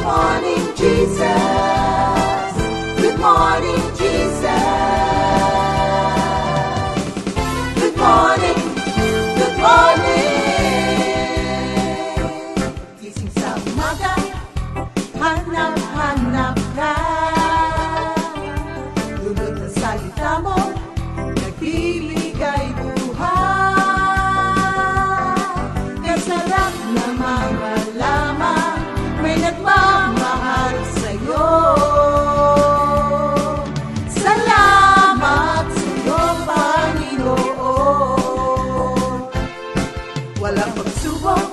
morning, Jesus. Good morning, Jesus. Good morning, good morning. Gising sa umaga, hanap-hanap ka. Dulot ng salita mo, nagbibigay buhay. Kasarap na mga lamang, may nagmamahal sa'yo. Salamat sa'yo, Panginoon. Walang pagsubok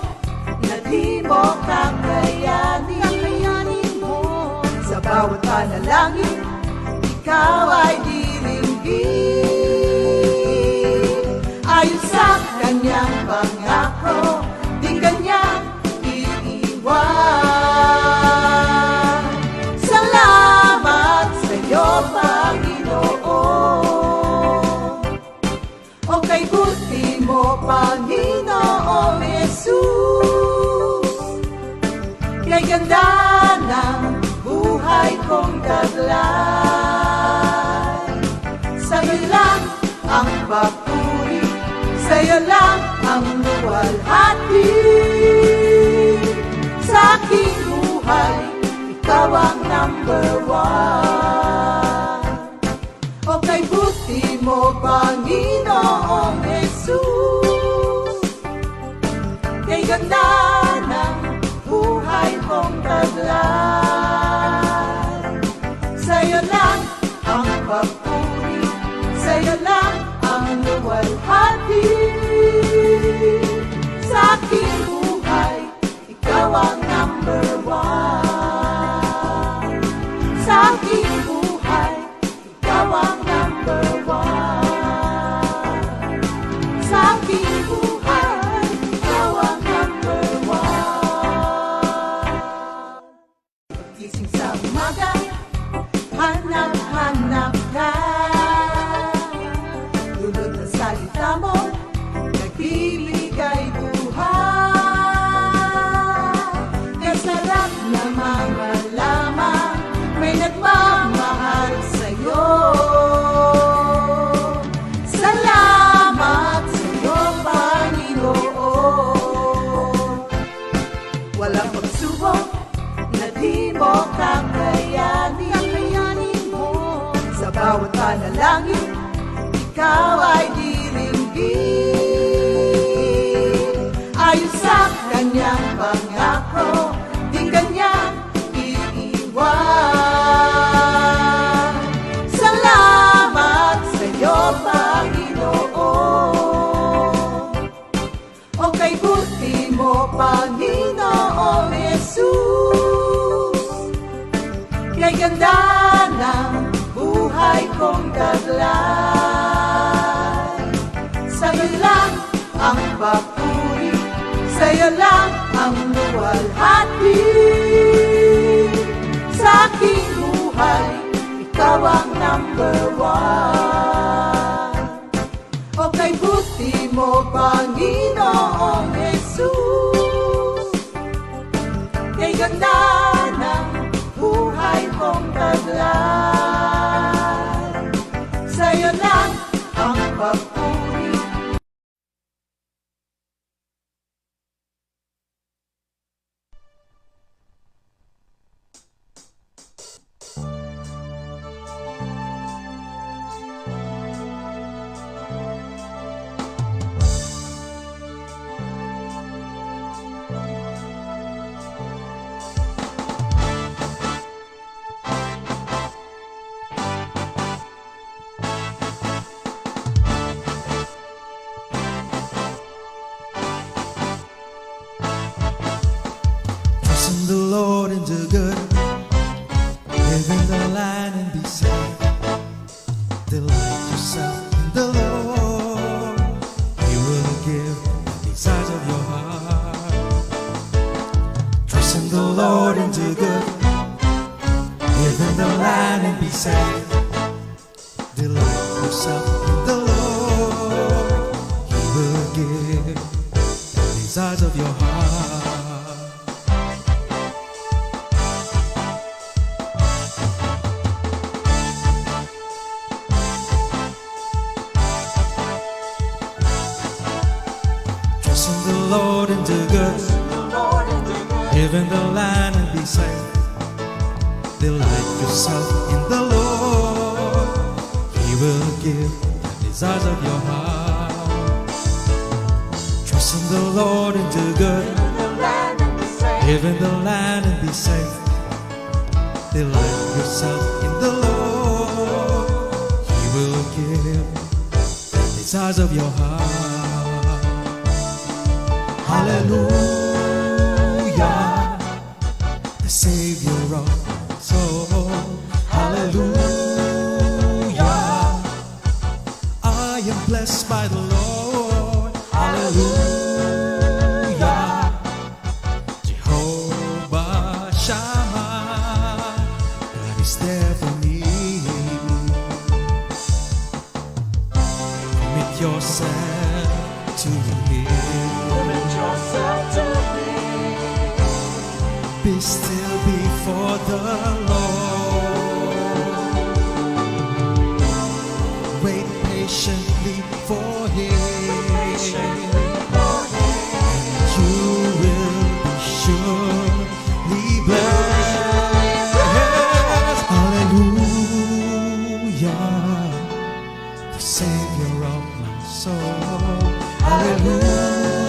na di mo kakayanin mo. Sa bawat panalangin, ikaw ay diringgin. Ayon sa kanyang pangako, di kanyang iiwan. Salamat sa'yo, Panginoon. O kay buti mo, Panginoong Jesus. Kay ganda ng buhay kong taglay. Sa'yo lang ang papuri, sa'yo lang ang luwalhati. Sa aking buhay, ikaw ang number one. O kay buti mo, Panginoong Jesus. Kay ganda ng buhay kong taglay. Sa'yo lang ang papuri, sa'yo lang ang luwalhati. Sa aking buhay, ikaw ang number one. Sa aking buhay, ikaw ang number one. Sa aking buhay, ikaw ang number one. Gising sa umaga, hanap-hanap ka. Dulot ng salita mo, nagbibigay buhay. Kasarap na mga lamang, may nagmamahal sa'yo. Salamat sa'yo, Panginoon. Walang pagsubok na di mo kakayanin mo. Sa bawat panalangin, ikaw ay diringgin. Ayon sa kanyang pangako, di kanyang iiwan. Salamat sa'yo, Panginoon. O kay buti mo, Panginoong Jesus. Kay ganda ng buhay kong taglay. Sa'yo lang ang papuri, sa'yo lang ang luwalhati. Sa aking buhay, ikaw ang number one. O kay buti mo, Panginoong Jesus. Kay ganda ng buhay kong taglay. Sa'yo lang ang papuri. The Lord and do good, live in the land and be saved. Delight yourself in the Lord, He will give the desires of your heart. Trust in the Lord and do good, live in the land and be saved. Delight yourself in the Lord, He will give the desires of your heart. yourself in the Lord, He will give the desires of your heart. Trust in the Lord and do good, live in the land and be safe. Delight yourself in the Lord, He will give the desires of your heart. Hallelujah, the Savior of my soul. Hallelujah, I am blessed by the Lord. Hallelujah, Jehovah Shammah, God is there for me. Commit yourself to Him. Be still before the Lord. Wait patiently for Him. And you will be surely blessed. Hallelujah, the Savior of my soul. Hallelujah,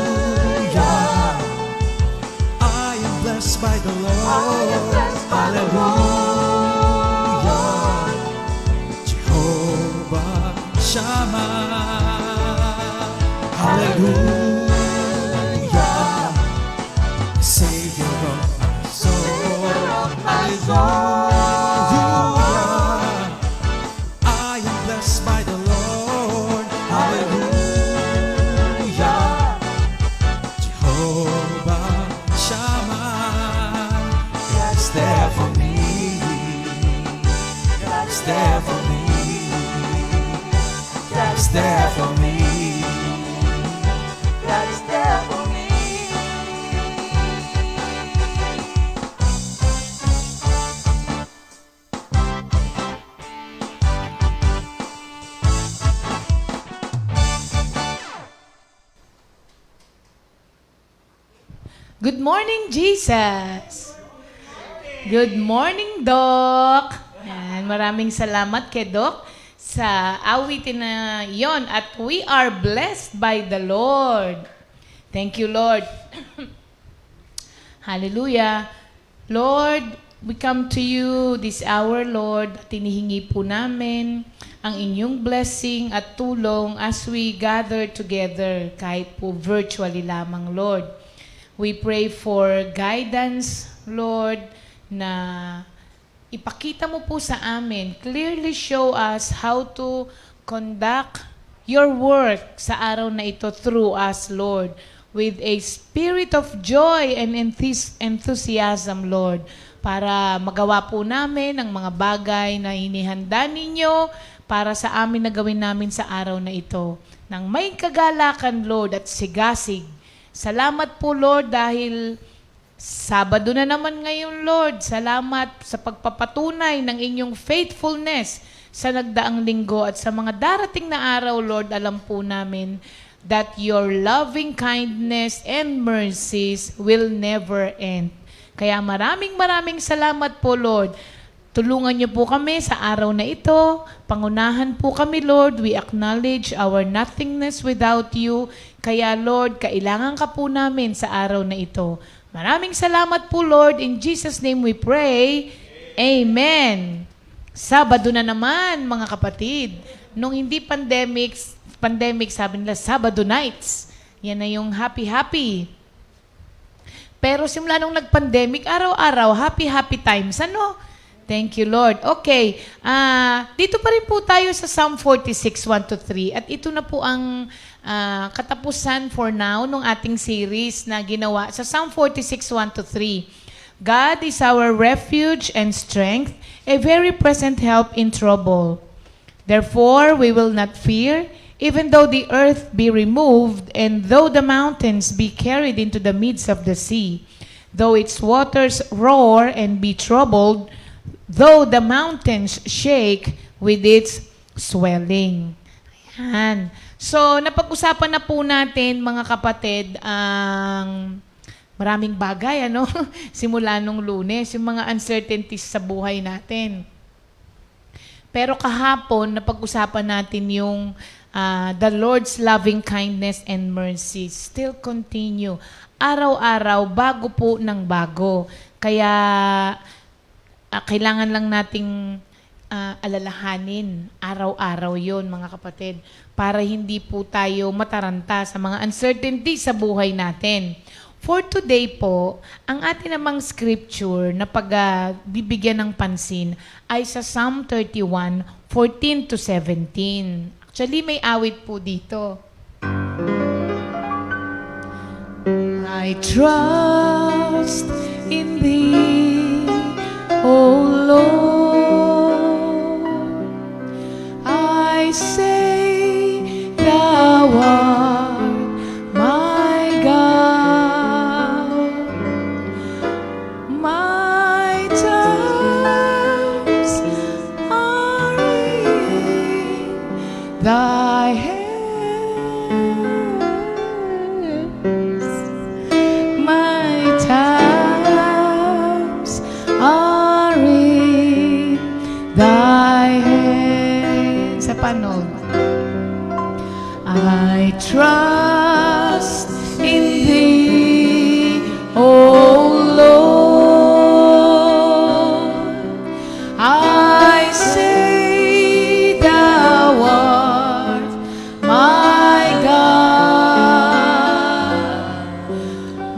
I am blessed by the Lord. Hallelujah, Jehovah Shammah. Hallelujah, the Savior of my soul. Hallelujah, I am blessed by the Lord. Hallelujah, Jehovah Shammah, God is there for me. God is there for me. God is there for me. God is there for me. Good morning, Jesus! Good morning, Doc! Yan, maraming salamat kay Doc sa awitin na yon at we are blessed by the Lord. Thank you, Lord. Hallelujah. Lord, we come to you this hour, Lord. Tinihingi po namin ang inyong blessing at tulong as we gather together, kahit po virtually lamang, Lord. We pray for guidance, Lord, na ipakita mo po sa amin. Clearly show us how to conduct your work sa araw na ito through us, Lord, with a spirit of joy and enthusiasm, Lord, para magawa po namin ang mga bagay na inihanda ninyo para sa amin na gawin namin sa araw na ito. Nang may kagalakan, Lord, at sigasig. Salamat po, Lord, dahil Sabado na naman ngayon, Lord. Salamat sa pagpapatunay ng inyong faithfulness sa nagdaang linggo at sa mga darating na araw, Lord. Alam po namin that your loving kindness and mercies will never end. Kaya maraming salamat po, Lord. Tulungan niyo po kami sa araw na ito. Pangunahan po kami, Lord. We acknowledge our nothingness without you. Kaya, Lord, kailangan ka po namin sa araw na ito. Maraming salamat po, Lord. In Jesus' name we pray. Amen. Sabado na naman, mga kapatid. Nung hindi pandemic, sabi nila, Sabado nights. Yan na yung happy. Pero simula nung nag-pandemic, araw-araw, happy times. Ano? Thank you, Lord. Okay. Dito pa rin po tayo sa Psalm 46, 1-3. At ito na po ang katapusan for now ng ating series na ginawa sa Psalm 46, 1-3. God is our refuge and strength, a very present help in trouble. Therefore, we will not fear, even though the earth be removed, and though the mountains be carried into the midst of the sea, though its waters roar and be troubled, though the mountains shake with its swelling. Ayan. So, napag-usapan na po natin, mga kapatid, ang maraming bagay, ano? Simula nung Lunes, yung mga uncertainties sa buhay natin. Pero kahapon, napag-usapan natin yung the Lord's loving kindness and mercy still continue. Araw-araw, bago po ng bago. Kaya, kailangan lang nating alalahanin. Araw-araw yon mga kapatid. Para hindi po tayo mataranta sa mga uncertainties sa buhay natin. For today po, ang atin namang scripture na pagbibigyan ng pansin ay sa Psalm 31, 14 to 17. Actually, may awit po dito. I trust in Thee, O Lord. I say Thou art my God. My times are in Thy hands. My times are in Thy hands. Sa panog. I trust in Thee, O Lord. I say Thou art my God.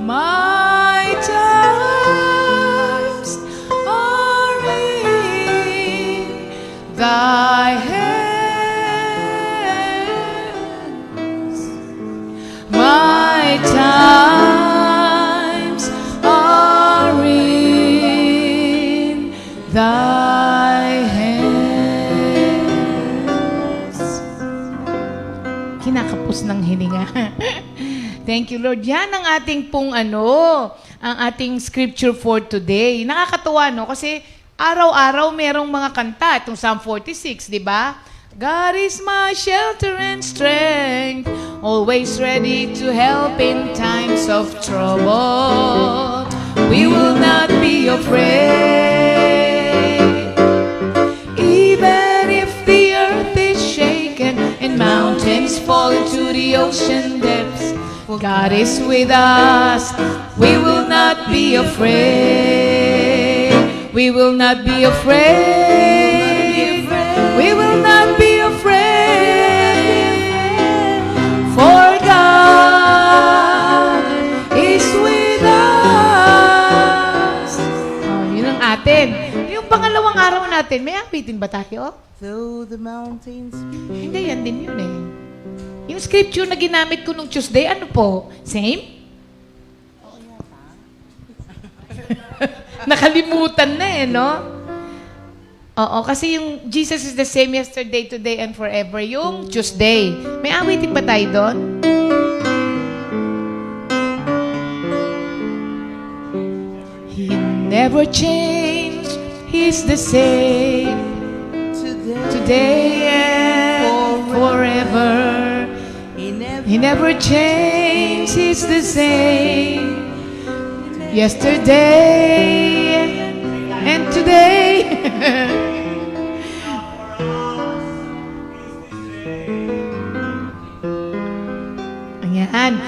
My times are in Thy hands. My times are in Thy hands. Kinakapos ng hininga. Thank you, Lord. Yan ang ating pong ang ating scripture for today. Nakakatuwa, no? Kasi araw-araw merong mga kanta. Itong Psalm 46, di ba? God is my shelter and strength, always ready to help in times of trouble. We will not be afraid, even if the earth is shaken and mountains fall into the ocean depths. God is with us. We will not be afraid. We will not be afraid. We will not be afraid. For God is with us. Oh, yun ang atin. Yung pangalawang araw natin, may awitin ba tayo? Though the mountains Hindi, yan din yun eh. Yung scripture na ginamit ko nung Tuesday, ano po? Same? Nakalimutan na eh, no? Oo, kasi yung Jesus is the same yesterday, today, and forever. Yung Tuesday. May awitin ba tayo doon? He never changed. He's the same today and forever. He never changed. He's the same yesterday and today. Ayan.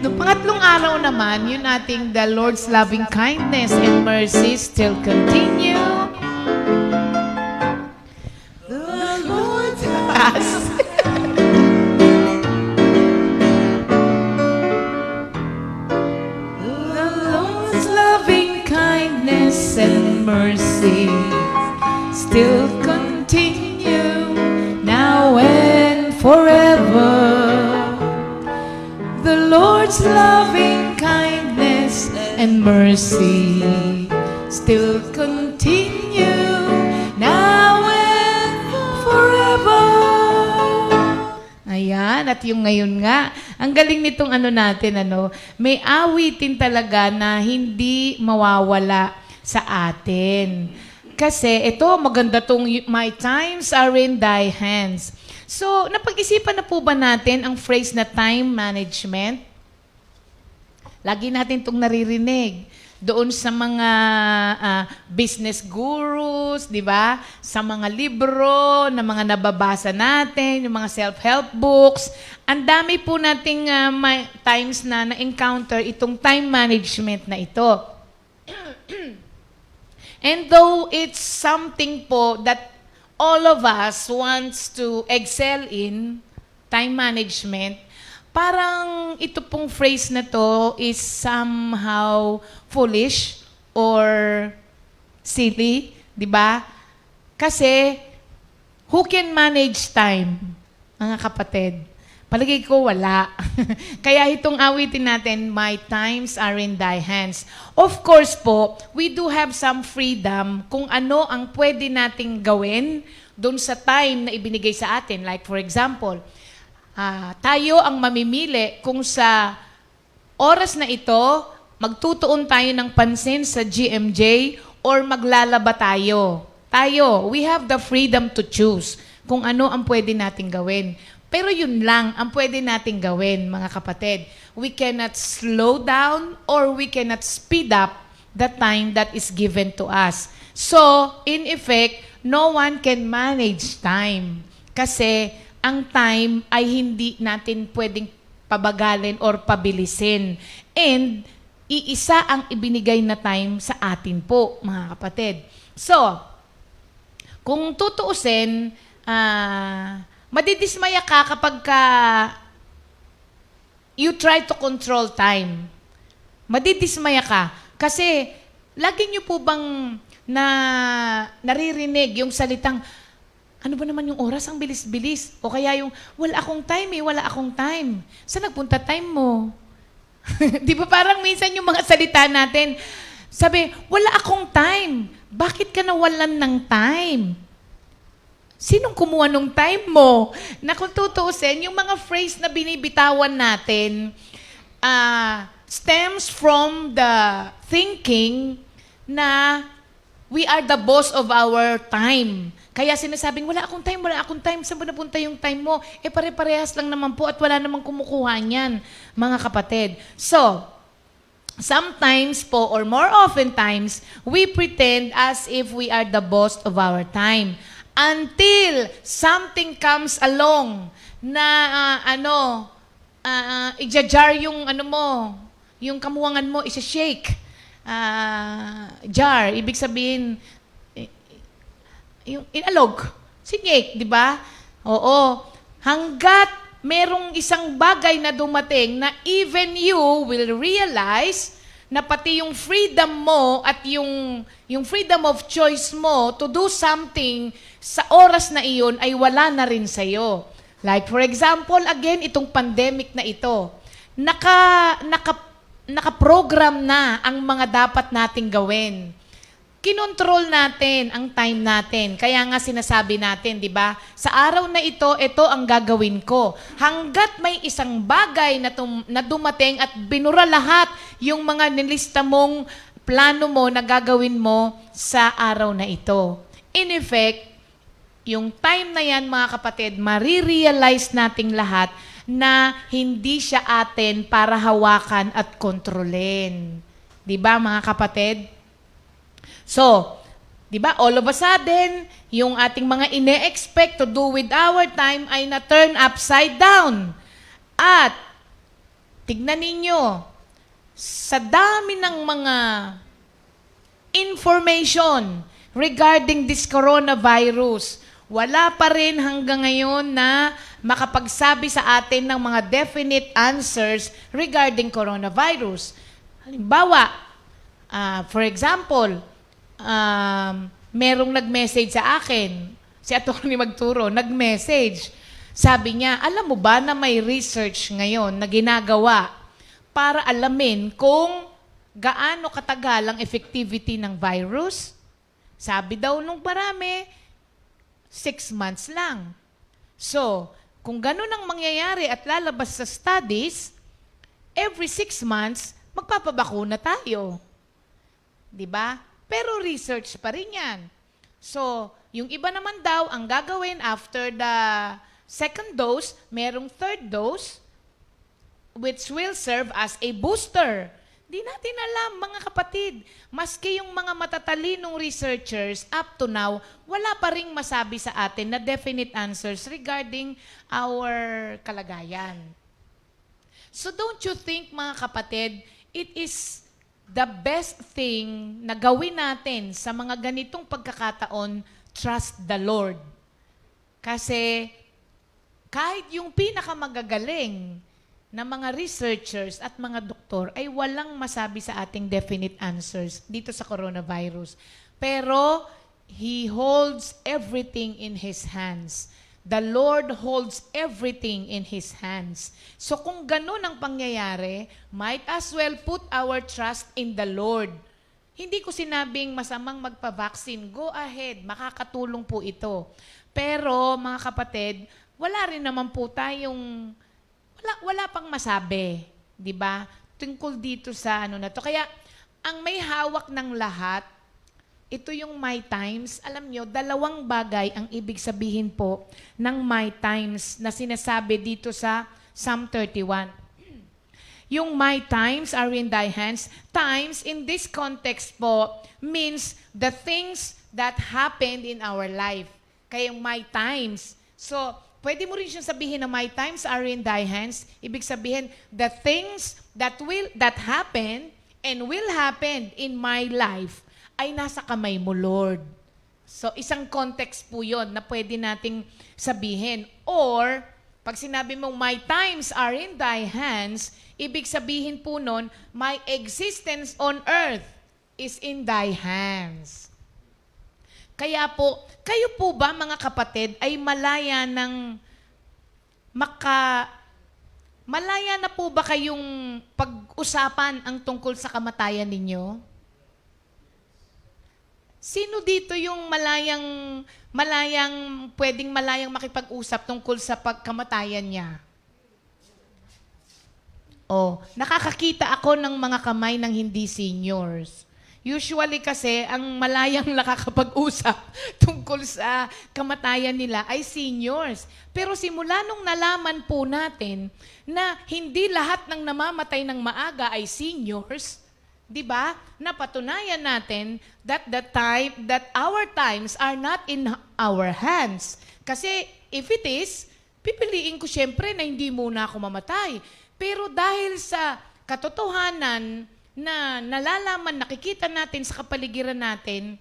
Noong pangatlong araw naman, yun ating the Lord's loving kindness and mercy still continue. the Lord's As the Lord's loving kindness and mercy still continue now and forever. The Lord's loving kindness and mercy still continue now and forever. Ayan, at yung ngayon nga, ang galing nitong natin, may awitin talaga na hindi mawawala sa atin. Kasi ito, maganda tong my times are in thy hands. So, napag-isipan na po ba natin ang phrase na time management? Lagi natin itong naririnig. Doon sa mga business gurus, di ba? Sa mga libro na mga nababasa natin, yung mga self-help books. Ang dami po nating times na na-encounter itong time management na ito. And though it's something po that all of us wants to excel in, time management, parang ito pong phrase na to is somehow foolish or silly, di ba? Kasi, who can manage time, mga kapatid? Palagay ko, wala. Kaya itong awitin natin, my times are in thy hands. Of course po, we do have some freedom kung ano ang pwede nating gawin doon sa time na ibinigay sa atin. Like for example, tayo ang mamimili kung sa oras na ito, magtutuon tayo ng pansin sa GMJ or maglalaba tayo. We have the freedom to choose kung ano ang pwede nating gawin. Pero yun lang ang pwede nating gawin, mga kapatid. We cannot slow down or we cannot speed up the time that is given to us. So, in effect, no one can manage time. Kasi ang time ay hindi natin pwedeng pabagalin or pabilisin. And iisa ang ibinigay na time sa atin po, mga kapatid. So, kung tutuusin, madidismaya ka kapag you try to control time. Madidismaya ka. Kasi, lagi niyo po bang naririnig yung salitang, ano ba naman yung oras? Ang bilis-bilis. O kaya yung, wala akong time. Saan nagpunta time mo? Di ba parang minsan yung mga salita natin, sabi, wala akong time. Bakit ka nawalan ng time? Sinong kumuha nung time mo? Na kung tutuusin, yung mga phrase na binibitawan natin stems from the thinking na we are the boss of our time. Kaya sinasabing, wala akong time. Saan ba napunta yung time mo? Pare-parehas lang naman po at wala namang kumukuha niyan, mga kapatid. So, sometimes po, or more often times, we pretend as if we are the boss of our time. Until something comes along na i-jar yung yung kamuwangan mo, isa-shake. Jar, ibig sabihin, yung inalog, sinyek, di ba? Oo. Hanggat merong isang bagay na dumating na even you will realize na pati yung freedom mo at yung freedom of choice mo to do something sa oras na iyon ay wala na rin sa'yo. Like for example, again, itong pandemic na ito, naka-program na ang mga dapat nating gawin. Kinontrol natin ang time natin. Kaya nga sinasabi natin, di ba? Sa araw na ito ang gagawin ko. Hanggat may isang bagay na dumating at binura lahat yung mga nilista mong plano mo na gagawin mo sa araw na ito. In effect, yung time na yan, mga kapatid, marirealize nating lahat na hindi siya atin para hawakan at kontrolin. Di ba, mga kapatid? So, di ba, all of a sudden, yung ating mga ine-expect to do with our time ay na-turn upside down. At, tignan ninyo, sa dami ng mga information regarding this coronavirus, wala pa rin hanggang ngayon na makapagsabi sa atin ng mga definite answers regarding coronavirus. Halimbawa, for example, merong nag-message sa akin, si Atty. Magturo, nag-message. Sabi niya, alam mo ba na may research ngayon na ginagawa para alamin kung gaano katagal ang effectivity ng virus? Sabi daw nung marami, 6 months lang. So, kung ganun ang mangyayari at lalabas sa studies, every 6 months, magpapabakuna tayo. Diba? Pero research pa rin yan. So, yung iba naman daw, ang gagawin after the second dose, merong third dose, which will serve as a booster. Di natin alam, mga kapatid, maski yung mga matatalinong researchers up to now, wala pa ring masabi sa atin na definite answers regarding our kalagayan. So don't you think, mga kapatid, it is the best thing na gawin natin sa mga ganitong pagkakataon, trust the Lord. Kasi kahit yung pinakamagagaling na mga researchers at mga doktor ay walang masabi sa ating definite answers dito sa coronavirus. Pero He holds everything in His hands. The Lord holds everything in His hands. So kung ganun ang pangyayari, might as well put our trust in the Lord. Hindi ko sinabing masamang magpa-vaccine. Go ahead, makakatulong po ito. Pero mga kapatid, wala rin naman po tayong wala pang masabi, 'di ba? Tungkol dito sa ano na to. Kaya ang may hawak ng lahat, ito yung My Times. Alam nyo, dalawang bagay ang ibig sabihin po ng My Times na sinasabi dito sa Psalm 31. Yung My Times are in thy hands. Times in this context po means the things that happened in our life. Kaya yung My Times. So, pwede mo rin siyang sabihin na my times are in thy hands. Ibig sabihin, the things that happen and will happen in my life ay nasa kamay mo, Lord. So, isang context po yun na pwede nating sabihin. Or, pag sinabi mong my times are in thy hands, ibig sabihin po nun, my existence on earth is in thy hands. Kaya po, kayo po ba mga kapatid ay malaya na po ba kayong pag-usapan ang tungkol sa kamatayan ninyo? Sino dito yung pwedeng malayang makipag-usap tungkol sa pagkamatayan niya? Oh, nakakakita ako ng mga kamay ng hindi seniors. Usually kasi, ang malayang nakakapag-usap tungkol sa kamatayan nila ay seniors. Pero simula nung nalaman po natin na hindi lahat ng namamatay ng maaga ay seniors, di ba? Napatunayan natin that our times are not in our hands. Kasi if it is, pipiliin ko syempre na hindi muna ako mamatay. Pero dahil sa katotohanan na nalalaman, nakikita natin sa kapaligiran natin,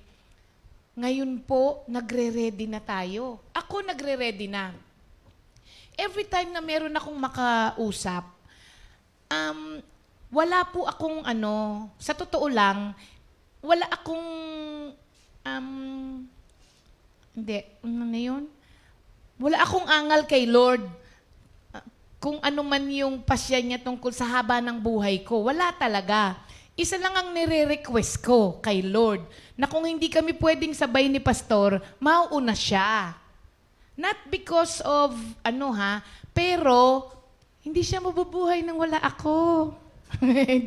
ngayon po, nagre-ready na tayo. Ako nagre-ready na. Every time na meron akong makausap, wala po akong sa totoo lang, wala akong, wala akong angal kay Lord. Kung ano man yung pasya niya tungkol sa haba ng buhay ko. Wala talaga. Isa lang ang nire-request ko kay Lord, na kung hindi kami pwedeng sabay ni Pastor, mauuna siya. Not because of, pero hindi siya mabubuhay nang wala ako.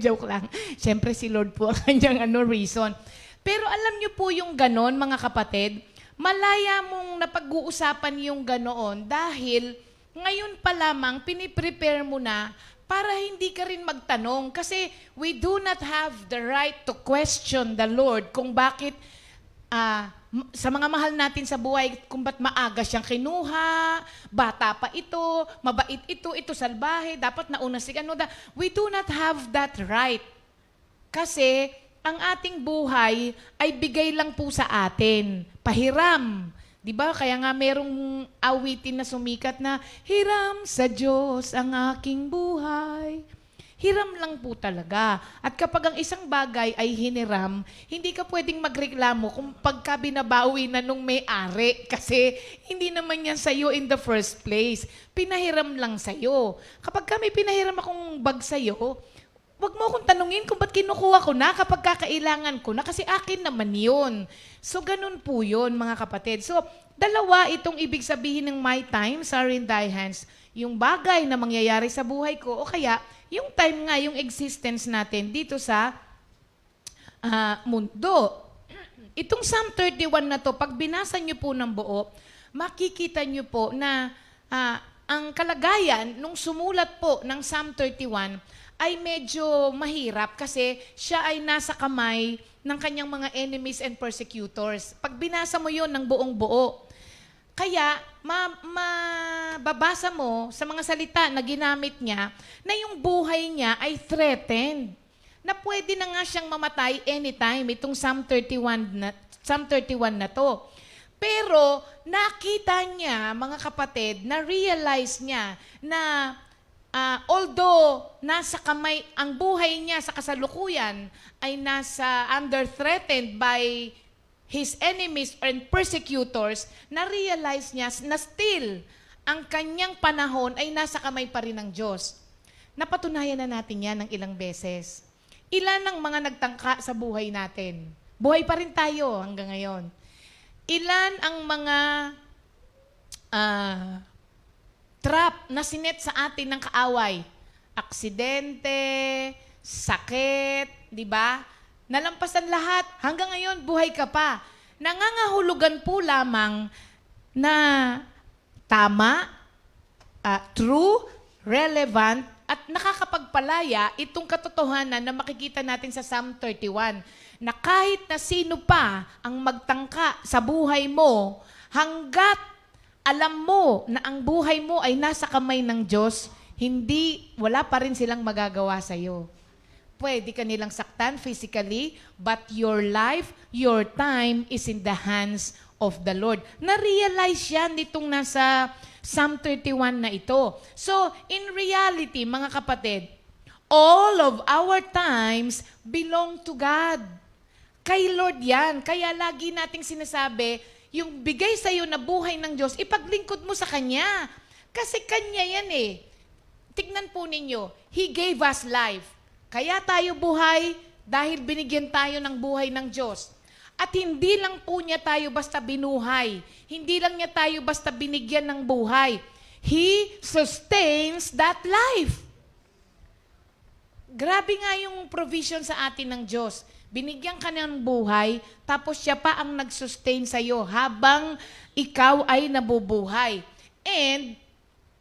Joke lang. Siyempre si Lord po ang kanyang reason. Pero alam niyo po yung ganon, mga kapatid, malaya mong napag-uusapan yung ganoon dahil ngayon pa lamang, piniprepare mo na para hindi ka rin magtanong. Kasi we do not have the right to question the Lord kung bakit sa mga mahal natin sa buhay, kung ba't maaga siyang kinuha, bata pa ito, mabait ito salbahe, dapat nauna si We do not have that right. Kasi ang ating buhay ay bigay lang po sa atin. Pahiram. Di ba? Kaya nga merong awitin na sumikat na, hiram sa Diyos ang aking buhay. Hiram lang po talaga. At kapag ang isang bagay ay hiniram, hindi ka pwedeng magreklamo kung pagka binabawi na nung may-ari. Kasi hindi naman yan sa'yo in the first place. Pinahiram lang sa'yo. Kapag kami pinahiram akong bag sa'yo, wag mo akong tanungin kung ba't kinukuha ko na kapag kakailangan ko na kasi akin naman yun. So, ganun po yun, mga kapatid. So, dalawa itong ibig sabihin ng my times are in thy hands. Yung bagay na mangyayari sa buhay ko o kaya yung time nga, yung existence natin dito sa mundo. Itong Psalm 31 na to, pag binasa nyo po ng buo, makikita nyo po na ang kalagayan nung sumulat po ng Psalm 31 ay medyo mahirap kasi siya ay nasa kamay ng kanyang mga enemies and persecutors. Pag binasa mo yon ng buong buo, kaya mababasa mo sa mga salita na ginamit niya na yung buhay niya ay threatened. Na pwede na nga siyang mamatay anytime, itong Psalm 31 na to. Pero nakita niya, mga kapatid, na-realize niya na although nasa kamay, ang buhay niya sa kasalukuyan ay nasa under-threatened by his enemies and persecutors, na-realize niya na still, ang kanyang panahon ay nasa kamay pa rin ng Diyos. Napatunayan na natin yan ng ilang beses. Ilan ang mga nagtangka sa buhay natin? Buhay pa rin tayo hanggang ngayon. Ilan ang mga trap na sinet sa atin ng kaaway? Aksidente, sakit, di ba? Nalampasan lahat. Hanggang ngayon, buhay ka pa. Nangangahulugan po lamang na tama, true, relevant, at nakakapagpalaya itong katotohanan na makikita natin sa Psalm 31. Na kahit na sino pa ang magtangka sa buhay mo, hanggat alam mo na ang buhay mo ay nasa kamay ng Diyos, wala pa rin silang magagawa sa iyo. Pwede ka nilang saktan physically, but your life, your time is in the hands of the Lord. Na-realize yan nitong nasa Psalm 31 na ito. So, in reality, mga kapatid, all of our times belong to God. Kay Lord yan. Kaya lagi nating sinasabi, yung bigay sa'yo na buhay ng Diyos, ipaglingkod mo sa Kanya. Kasi Kanya yan eh. Tignan po ninyo, He gave us life. Kaya tayo buhay dahil binigyan tayo ng buhay ng Diyos. At hindi lang po niya tayo basta binuhay. Hindi lang niya tayo basta binigyan ng buhay. He sustains that life. Grabe nga yung provision sa atin ng Diyos. Binigyan ka ng buhay, tapos siya pa ang nag-sustain sa'yo habang ikaw ay nabubuhay. And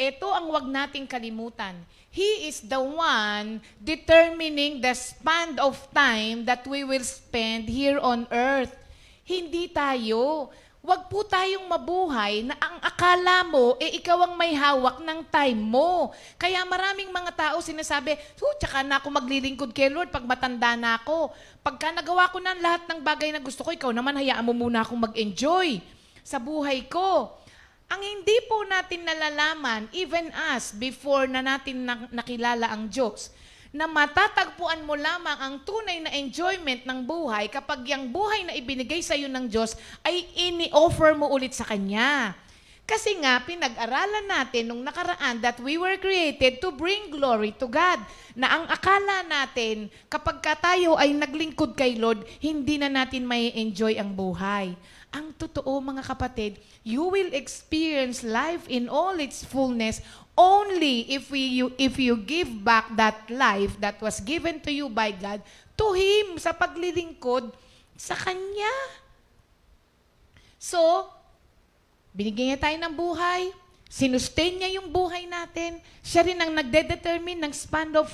ito ang wag nating kalimutan. He is the one determining the span of time that we will spend here on earth. Hindi tayo. Wag po tayong mabuhay na ang akala mo, ikaw ang may hawak ng time mo. Kaya maraming mga tao sinasabi, tsaka na ako maglilingkod kay Lord pag matanda na ako. Pagka nagawa ko na lahat ng bagay na gusto ko, ikaw naman hayaan mo muna akong mag-enjoy sa buhay ko. Ang hindi po natin nalalaman, even us, before na natin nakilala ang Diyos, na matatagpuan mo lamang ang tunay na enjoyment ng buhay kapag yung buhay na ibinigay sa iyo ng Diyos ay ini-offer mo ulit sa Kanya. Kasi nga, pinag-aralan natin nung nakaraan that we were created to bring glory to God. Na ang akala natin, kapag tayo ay naglingkod kay Lord, hindi na natin may enjoy ang buhay. Ang totoo, mga kapatid, you will experience life in all its fullness only if you give back that life that was given to you by God to Him sa paglilingkod sa Kanya. So, binigyan niya tayo ng buhay, sinustain niya yung buhay natin, siya rin ang nagde-determine ng span of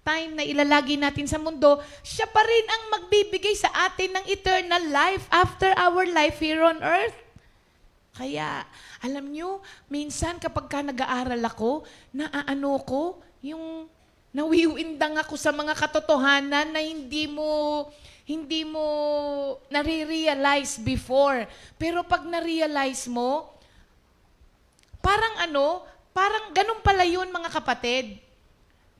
time na ilalagay natin sa mundo, siya pa rin ang magbibigay sa atin ng eternal life after our life here on earth. Kaya, alam nyo, minsan kapag nag-aaral ako, nawiwindang ako sa mga katotohanan na hindi mo nare-realize before. Pero pag na-realize mo, parang ganun pala yun, mga kapatid.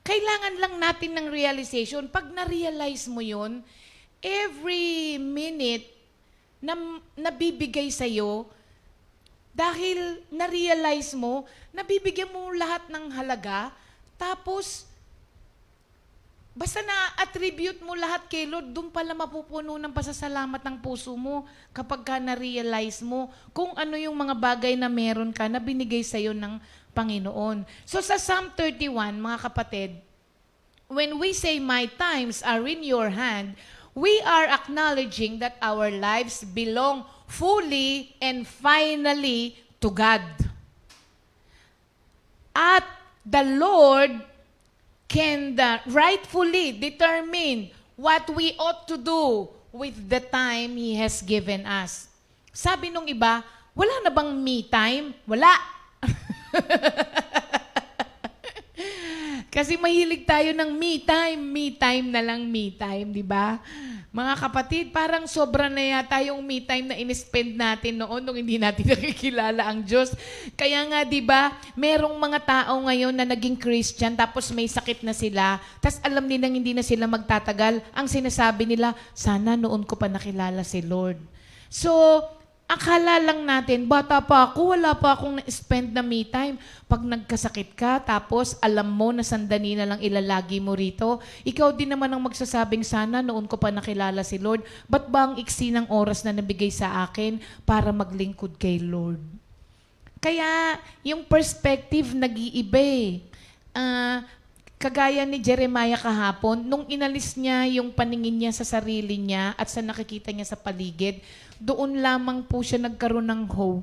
Kailangan lang natin ng realization. Pag na-realize mo yun, every minute na nabibigay sa'yo, dahil na-realize mo, nabibigyan mo lahat ng halaga, tapos, basta na-attribute mo lahat kay Lord, doon pala mapupuno ng pasasalamat ng puso mo kapag na-realize mo kung ano yung mga bagay na meron ka na binigay sa'yo ng Panginoon. So sa Psalm 31, mga kapatid, when we say, my times are in your hand, we are acknowledging that our lives belong fully and finally to God. At the Lord can rightfully determine what we ought to do with the time He has given us. Sabi nung iba, wala na bang me time? Wala. Kasi mahilig tayo ng me time na lang me time, di ba? Mga kapatid, parang sobra na yata yung me time na in-spend natin noon nung hindi natin nakikilala ang Diyos. Kaya nga, di ba, merong mga tao ngayon na naging Christian tapos may sakit na sila, tapos alam nilang hindi na sila magtatagal. Ang sinasabi nila, sana noon ko pa nakilala si Lord. So, akala lang natin, bata pa ako, wala pa akong na-spend na me time. Pag nagkasakit ka, tapos alam mo na sandali na lang ilalagi mo rito, ikaw din naman ang magsasabing, sana noon ko pa nakilala si Lord. Ba't ba ang iksi ng oras na nabigay sa akin para maglingkod kay Lord? Kaya, yung perspective nag-iiba eh. Kagaya ni Jeremiah kahapon, nung inalis niya yung paningin niya sa sarili niya at sa nakikita niya sa paligid, doon lamang po siya nagkaroon ng hope.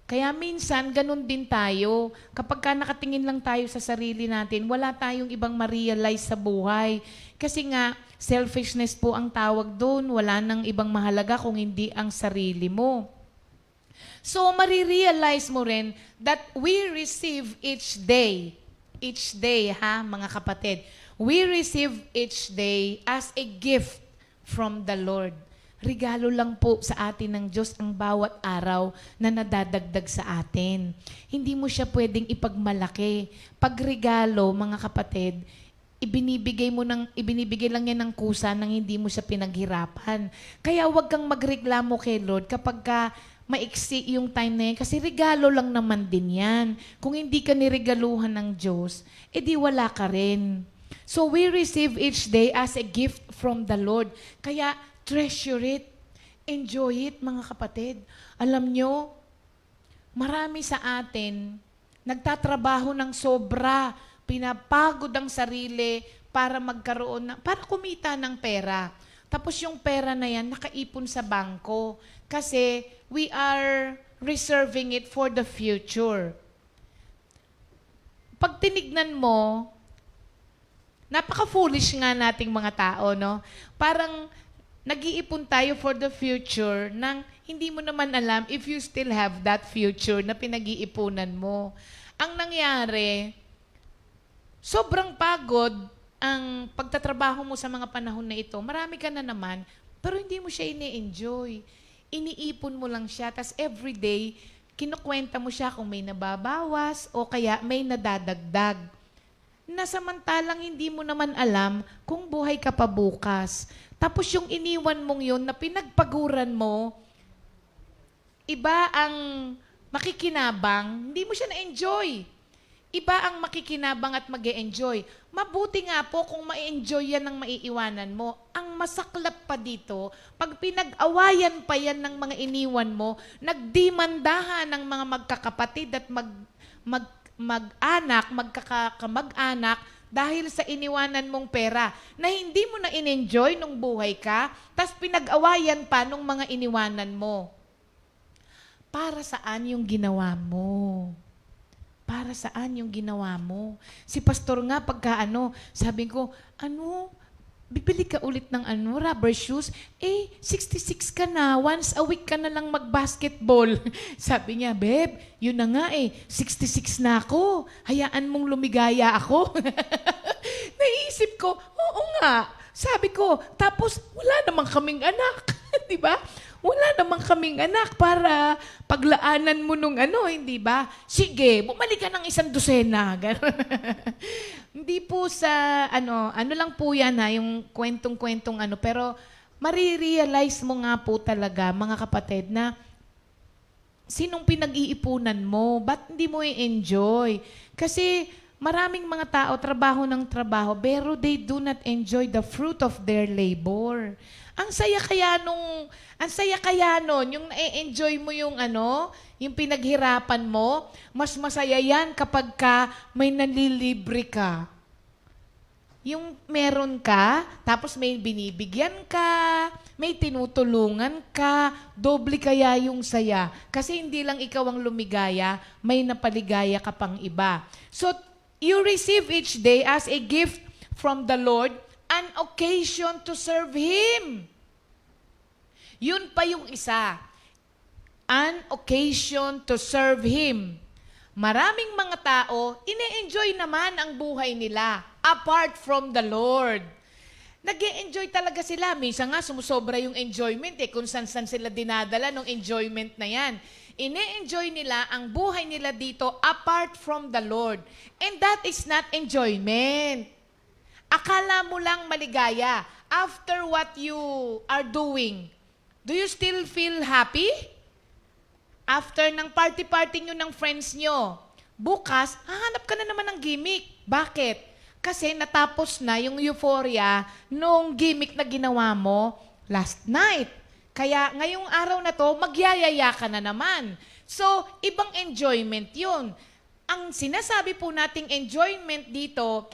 Kaya minsan, ganun din tayo. Kapag ka nakatingin lang tayo sa sarili natin, wala tayong ibang ma-realize sa buhay. Kasi nga, selfishness po ang tawag doon. Wala nang ibang mahalaga kung hindi ang sarili mo. So, marirealize mo rin that we receive each day, mga kapatid. We receive each day as a gift from the Lord. Regalo lang po sa atin ng Diyos ang bawat araw na nadadagdag sa atin. Hindi mo siya pwedeng ipagmalaki. Pag regalo, mga kapatid, ibinibigay lang yan ng kusa nang hindi mo siya pinaghirapan. Kaya huwag kang magreklamo kay Lord kapag maiksi yung time na yan. Kasi regalo lang naman din yan. Kung hindi ka niregaluhan ng Diyos, edi wala ka rin. So we receive each day as a gift from the Lord. Kaya treasure it. Enjoy it, mga kapatid. Alam nyo, marami sa atin nagtatrabaho ng sobra, pinapagod ang sarili para para kumita ng pera. Tapos yung pera na yan, nakaipon sa bangko. Kasi we are reserving it for the future. Pag tinignan mo, napaka-foolish nga nating mga tao, no? Parang nag-iipon tayo for the future nang hindi mo naman alam if you still have that future na pinag-iipunan mo. Ang nangyari, sobrang pagod ang pagtatrabaho mo sa mga panahon na ito. Marami ka na naman, pero hindi mo siya ini-enjoy. Iniipon mo lang siya, tas everyday, kinukwenta mo siya kung may nababawas o kaya may nadadagdag. Na samantalang hindi mo naman alam kung buhay ka pa bukas. Tapos yung iniwan mong yun na pinagpaguran mo, iba ang makikinabang, hindi mo siya na-enjoy. Iba ang makikinabang at mag-e-enjoy. Mabuti nga po kung ma-enjoy yan ng maiiwanan mo. Ang masaklap pa dito, pag pinag-awayan pa yan ng mga iniwan mo, nagdimandahan ng mga magkakapatid at magkamag-anak dahil sa iniwanan mong pera na hindi mo na in-enjoy nung buhay ka, tas pinag-awayan pa nung mga iniwanan mo. Para saan yung ginawa mo? Para saan yung ginawa mo? Si pastor nga, sabi ko, bibili ka ulit ng rubber shoes, 66 ka na, once a week ka na lang mag-basketball. Sabi niya, Beb, yun na nga 66 na ako, hayaan mong lumigaya ako. Naisip ko, oo nga, sabi ko, tapos wala namang kaming anak, di ba? Wala namang kaming anak para paglaanan mo nung hindi ba? Sige, bumalik ka ng 100. Hindi po sa, ano lang po yan yung kwentong-kwentong pero marirealize mo nga po talaga, mga kapatid, na sinong pinag-iipunan mo, ba't hindi mo i-enjoy? Kasi maraming mga tao, trabaho ng trabaho, pero they do not enjoy the fruit of their labor. Ang saya kaya nun, yung na-enjoy mo yung yung pinaghirapan mo, mas masaya yan kapag may nalilibre ka. Yung meron ka, tapos may binibigyan ka, may tinutulungan ka, doble kaya yung saya. Kasi hindi lang ikaw ang lumigaya, may napaligaya ka pang iba. So, you receive each day as a gift from the Lord, an occasion to serve Him. Yun pa yung isa. An occasion to serve Him. Maraming mga tao, ine-enjoy naman ang buhay nila apart from the Lord. Nag-e-enjoy talaga sila. Minsan nga, sumusobra yung enjoyment kung saan-saan sila dinadala ng enjoyment na yan. Ine-enjoy nila ang buhay nila dito apart from the Lord. And that is not enjoyment. Akala mo lang maligaya. After what you are doing, do you still feel happy? After ng party-party nyo ng friends nyo, bukas, hahanap ka na naman ng gimmick. Bakit? Kasi natapos na yung euphoria nung gimmick na ginawa mo last night. Kaya ngayong araw na to, magyayaya ka na naman. So, ibang enjoyment yun. Ang sinasabi po nating enjoyment dito,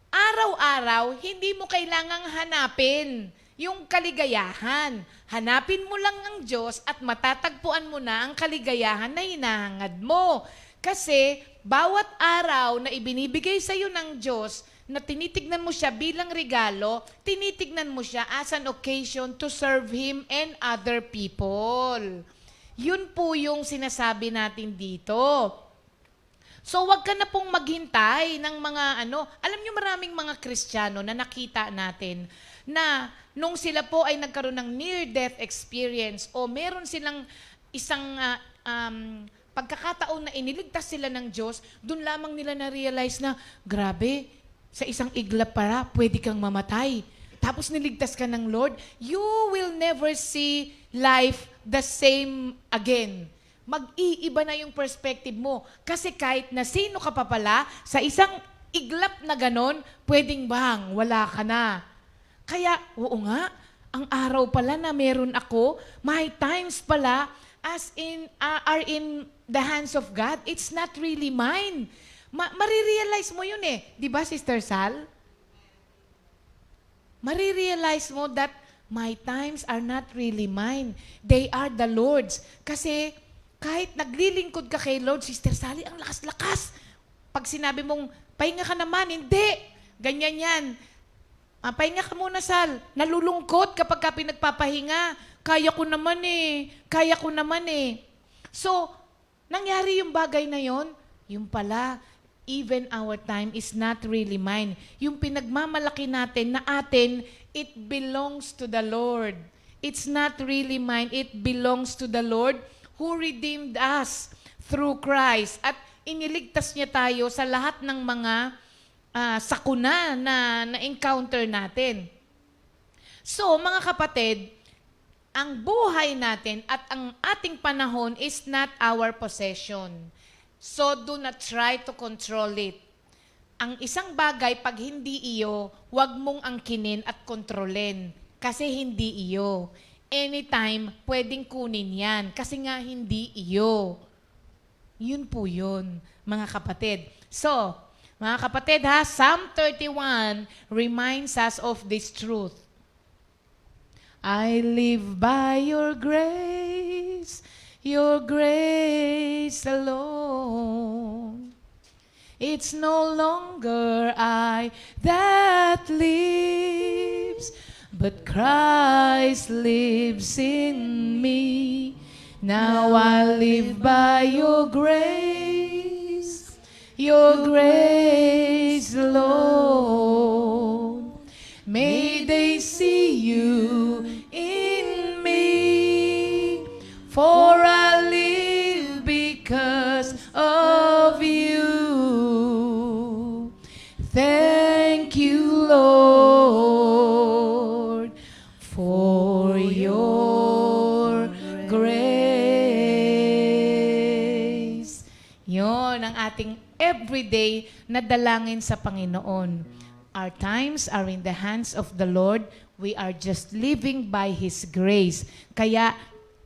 araw-araw, hindi mo kailangang hanapin yung kaligayahan. Hanapin mo lang ang Diyos at matatagpuan mo na ang kaligayahan na hinahangad mo. Kasi bawat araw na ibinibigay sa iyo ng Diyos, na tinitignan mo siya bilang regalo, tinitignan mo siya as an occasion to serve Him and other people. Yun po yung sinasabi natin dito. So, wag ka na pong maghintay ng mga alam nyo maraming mga Kristiyano na nakita natin na nung sila po ay nagkaroon ng near-death experience o meron silang isang pagkakataon na iniligtas sila ng Diyos, doon lamang nila na-realize na, grabe, sa isang iglap para, pwede kang mamatay. Tapos niligtas ka ng Lord, you will never see life the same again. Mag-iiba na yung perspective mo. Kasi kahit na sino ka pa pala, sa isang iglap na ganon, pwedeng bang wala ka na. Kaya, oo nga, ang araw pala na meron ako, my times pala, are in the hands of God. It's not really mine. Marirealize mo yun Di ba, Sister Sal? Marirealize mo that my times are not really mine. They are the Lord's. Kasi kahit naglilingkod ka kay Lord, Sister Sally, ang lakas-lakas. Pag sinabi mong, pahinga ka naman, hindi. Ganyan yan. Pahinga ka muna, Sal. Nalulungkot kapag ka pinagpapahinga. Kaya ko naman Kaya ko naman So, nangyari yung bagay na yon, yung pala, even our time is not really mine. Yung pinagmamalaki natin na atin, it belongs to the Lord. It's not really mine. It belongs to the Lord who redeemed us through Christ. At iniligtas niya tayo sa lahat ng mga sakuna na na-encounter natin. So, mga kapatid, ang buhay natin at ang ating panahon is not our possession. So, do not try to control it. Ang isang bagay, pag hindi iyo, huwag mong angkinin at kontrolin. Kasi hindi iyo. Anytime, pwedeng kunin yan. Kasi nga, hindi iyo. Yun po yun, mga kapatid. So, mga kapatid Psalm 31 reminds us of this truth. I live by your grace alone. It's no longer I that lives, but Christ lives in me. Now I live by your grace alone. May they see you in me, for I live because of you. Thank you, Lord, for your grace. Yon ang ating everyday na dalangin sa Panginoon. Our times are in the hands of the Lord. We are just living by His grace. Kaya,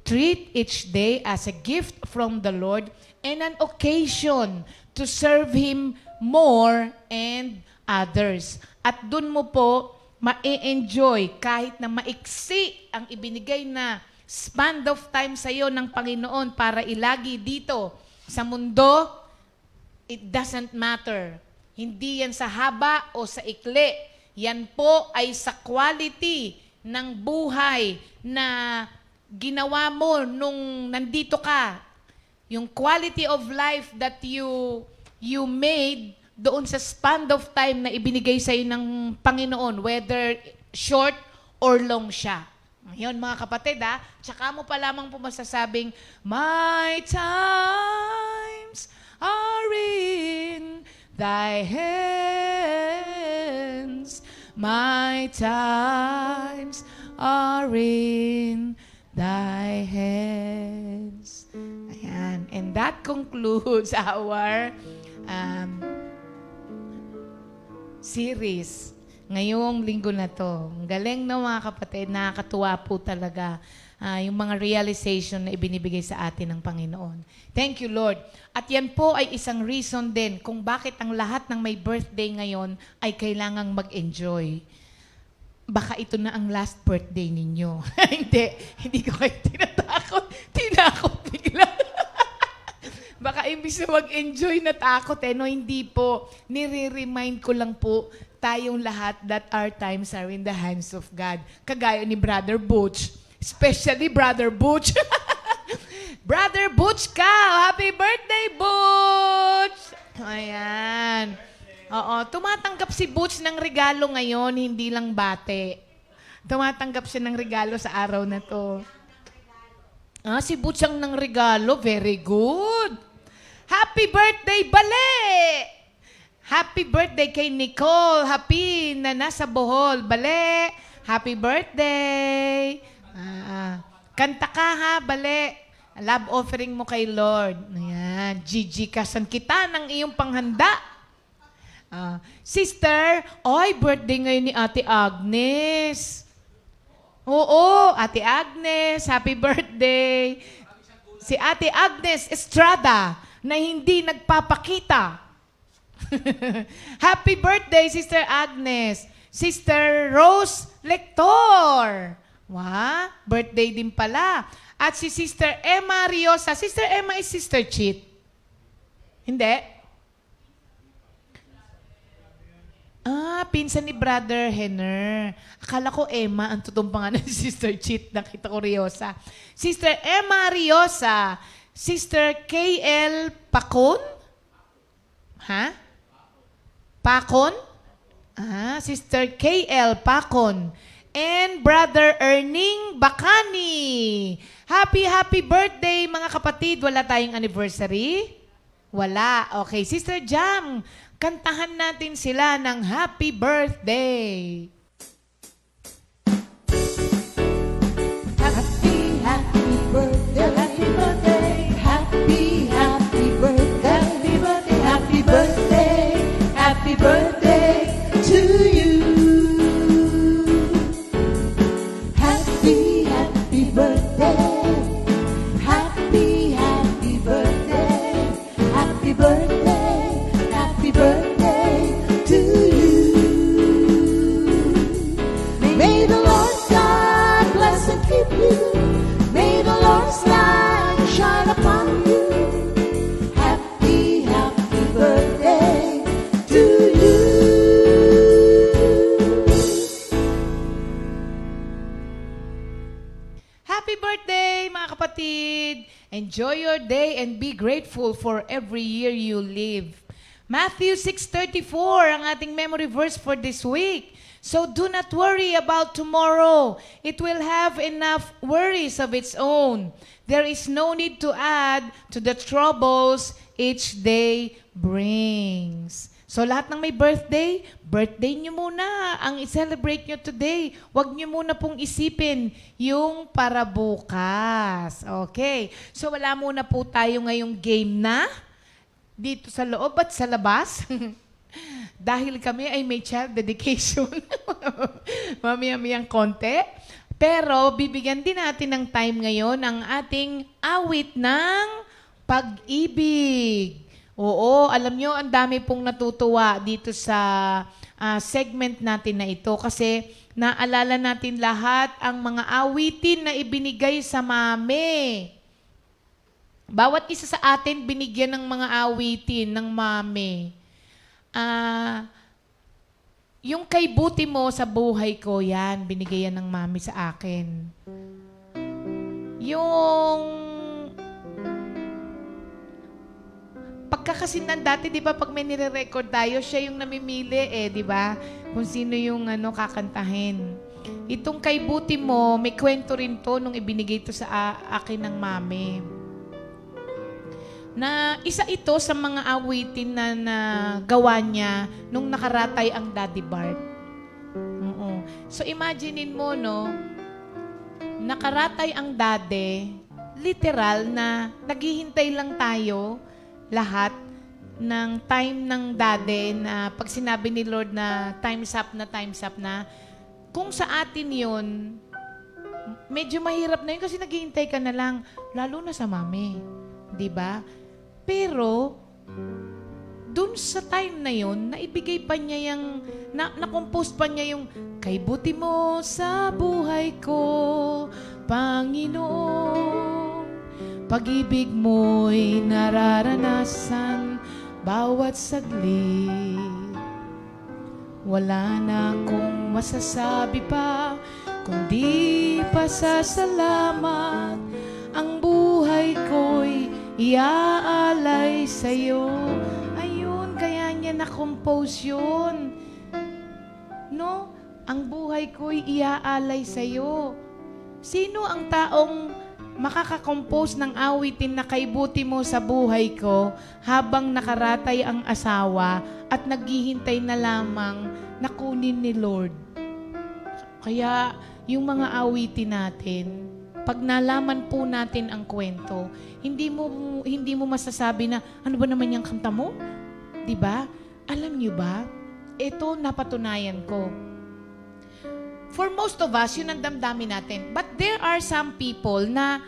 treat each day as a gift from the Lord and an occasion to serve Him more and others. At dun mo po ma-enjoy kahit na maiksi ang ibinigay na span of time sa iyo ng Panginoon para ilagi dito sa mundo, it doesn't matter. Hindi yan sa haba o sa ikli. Yan po ay sa quality ng buhay na ginawa mo nung nandito ka. Yung quality of life that you made doon sa span of time na ibinigay sa iyo ng Panginoon, whether short or long siya. Ngayon mga kapatid tsaka mo pa lamang po masasabing, my times are in thy hands. My times are in thy hands. Ayan. And that concludes our series ngayong linggo na to. Ang galing na mga kapatid, nakakatuwa po talaga yung mga realization na ibinibigay sa atin ng Panginoon. Thank you, Lord. At yan po ay isang reason din kung bakit ang lahat ng may birthday ngayon ay kailangang mag-enjoy. Baka ito na ang last birthday ninyo. Hindi ko kayo tinatakot. Tinakot bigla. Baka imbis na mag-enjoy na takot no, hindi po. Nire-remind ko lang po tayong lahat that our times are in the hands of God. Kagaya ni Brother Butch. Especially Brother Butch. Brother Butch ka! Happy birthday, Butch! Ayan. Oo, tumatanggap si Butch ng regalo ngayon, hindi lang bate. Tumatanggap siya ng regalo sa araw na to. Si Butch ang ng regalo. Very good. Happy birthday, Bale! Happy birthday kay Nicole. Happy na nasa Bohol. Bale, happy birthday. Kanta ka ha, Bale. Love offering mo kay Lord. Ayan, Gigi, kasan kita ng iyong panghanda. Sister, birthday ngayon ni Ate Agnes. Oo, Ate Agnes, happy birthday. Si Ate Agnes Estrada na hindi nagpapakita. Happy birthday, Sister Agnes. Sister Rose Lector. Wow, birthday din pala. At si Sister Emma Riosa. Sister Emma is Sister Chit. Hindi? Pinsan ni Brother Henner. Akala ko Emma, ang totoong pangalan ni Sister Chit. Nakita ko Riosa. Sister Emma Riosa. Sister KL Pacon? Pacon? Sister KL Pacon. And Brother Erning Bacani. Happy birthday mga kapatid. Wala tayong anniversary? Wala. Okay, Sister Jam, kantahan natin sila ng happy birthday. Happy, happy birthday, happy birthday, happy, happy birthday, happy birthday, happy birthday, happy birthday to you. Happy, happy birthday, happy, happy birthday, happy birthday, happy birthday to you. May the Lord God bless and keep you. May the Lord's light shine upon you. Happy, happy birthday to you. Happy birthday mga kapatid. Enjoy your day and be grateful for every year you live. Matthew 6:34 ang ating memory verse for this week. So do not worry about tomorrow. It will have enough worries of its own. There is no need to add to the troubles each day brings. So lahat ng may birthday, birthday nyo muna ang i-celebrate nyo today. Huwag nyo muna pong isipin yung para bukas. Okay. So wala muna po tayo ngayong game na dito sa loob at sa labas. Dahil kami ay may child dedication. Mamaya-mayang konti. Pero bibigyan din natin ng time ngayon ang ating awit ng pag-ibig. Oo, alam nyo, ang dami pong natutuwa dito sa segment natin na ito kasi naalala natin lahat ang mga awitin na ibinigay sa mami. Bawat isa sa atin binigyan ng mga awitin ng mami. Yung kay buti mo sa buhay ko, yan, binigay yan ng mami sa akin. Yung pagkakasindan dati, di ba, pag may nire-record tayo, siya yung namimili di ba? Kung sino yung kakantahin. Itong kay buti mo, may kwento rin to nung ibinigay to sa akin ng mami. Na isa ito sa mga awitin na gawa niya nung nakaratay ang Daddy Bart. Oo. So imaginein mo, no, nakaratay ang daddy, literal na naghihintay lang tayo lahat ng time ng daddy na pag sinabi ni Lord na time's up na, kung sa atin yun, medyo mahirap na yun kasi naghihintay ka na lang, lalo na sa mami. Di ba? Pero, dun sa time na yun, naibigay pa niya yung, na-compose pa niya yung, kay buti mo sa buhay ko, Panginoon, pag-ibig mo'y nararanasan bawat saglit. Wala na akong masasabi pa, kundi pasasalamat, ang buhay ko'y iaalay sa'yo. Ayun, kaya niya na-compose yun. No? Ang buhay ko'y iaalay sa'yo. Sino ang taong makakakompose ng awitin na kay buti mo sa buhay ko habang nakaratay ang asawa at naghihintay na lamang na kunin ni Lord? Kaya yung mga awitin natin, pag nalaman po natin ang kwento, hindi mo masasabi na, ano ba naman yung kanta mo? 'Di ba? Alam niyo ba? Ito napatunayan ko. For most of us, yun ang damdamin natin. But there are some people na,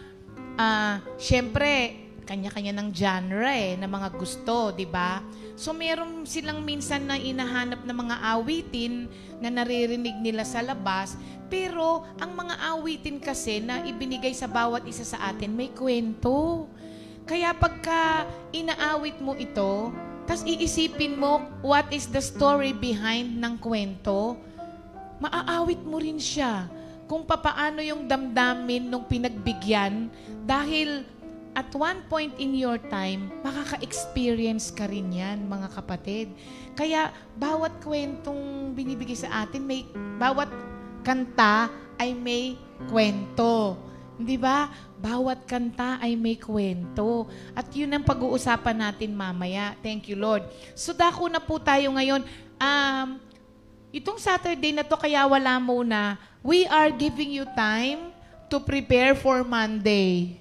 syempre, kanya-kanya ng genre na mga gusto, 'di ba? So meron silang minsan na inahanap na mga awitin na naririnig nila sa labas. Pero ang mga awitin kasi na ibinigay sa bawat isa sa atin, may kwento. Kaya pagka inaawit mo ito, tas iisipin mo what is the story behind ng kwento, maaawit mo rin siya kung papaano yung damdamin nung pinagbigyan dahil at one point in your time, makaka-experience ka rin yan, mga kapatid. Kaya bawat kwentong binibigay sa atin, bawat kanta ay may kwento. Di ba? Bawat kanta ay may kwento. At yun ang pag-uusapan natin mamaya. Thank you, Lord. So, dako na po tayo ngayon. Itong Saturday na to, kaya wala muna. We are giving you time to prepare for Monday.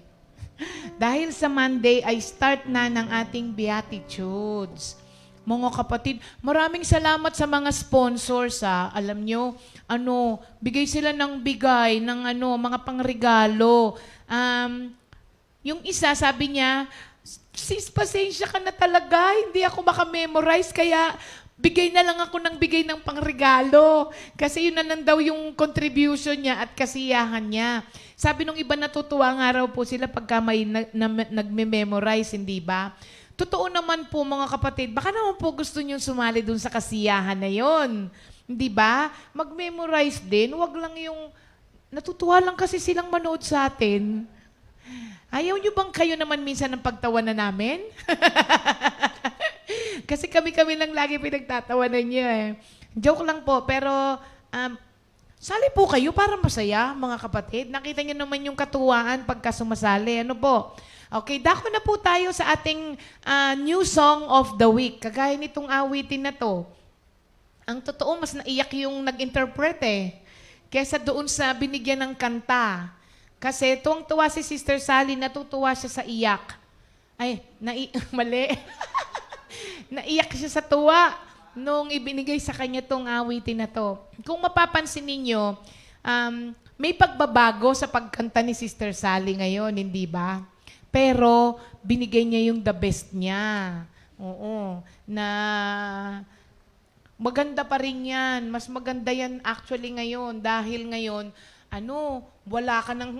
Dahil sa Monday ay start na ng ating Beatitudes. Mga kapatid, maraming salamat sa mga sponsors. Alam nyo, bigay sila ng bigay, ng mga pangregalo. Yung isa, sabi niya, sis, pasensya ka na talaga, hindi ako makamemorize, kaya bigay na lang ako ng bigay ng pangregalo. Kasi yun na lang daw yung contribution niya at kasiyahan niya. Sabi nung iba, natutuwa nga raw po sila pagka may nagme-memorize, hindi ba? Totoo naman po, mga kapatid, baka naman po gusto nyo sumali dun sa kasiyahan na yon. Hindi ba? Mag-memorize din. Huwag lang yung... Natutuwa lang kasi silang manood sa atin. Ayaw nyo bang kayo naman minsan ng pagtawanan namin? Kasi kami lang lagi pinagtatawanan nyo Joke lang po, pero... sali po kayo para masaya, mga kapatid. Nakita nyo naman yung katuwaan pagka sumasali. Ano po? Okay, dako na po tayo sa ating new song of the week. Kagaya nitong awitin na to. Ang totoo, mas naiyak yung nag-interpret kesa doon sa binigyan ng kanta. Kasi tuwang-tuwa si Sister Sally, natutuwa siya sa iyak. Ay, mali. Naiyak siya sa tuwa nung ibinigay sa kanya tong awitin na to. Kung mapapansin ninyo, may pagbabago sa pagkanta ni Sister Sally ngayon, hindi ba? Pero binigay niya yung the best niya. Oo. Na maganda pa rin yan. Mas maganda yan actually ngayon dahil ngayon,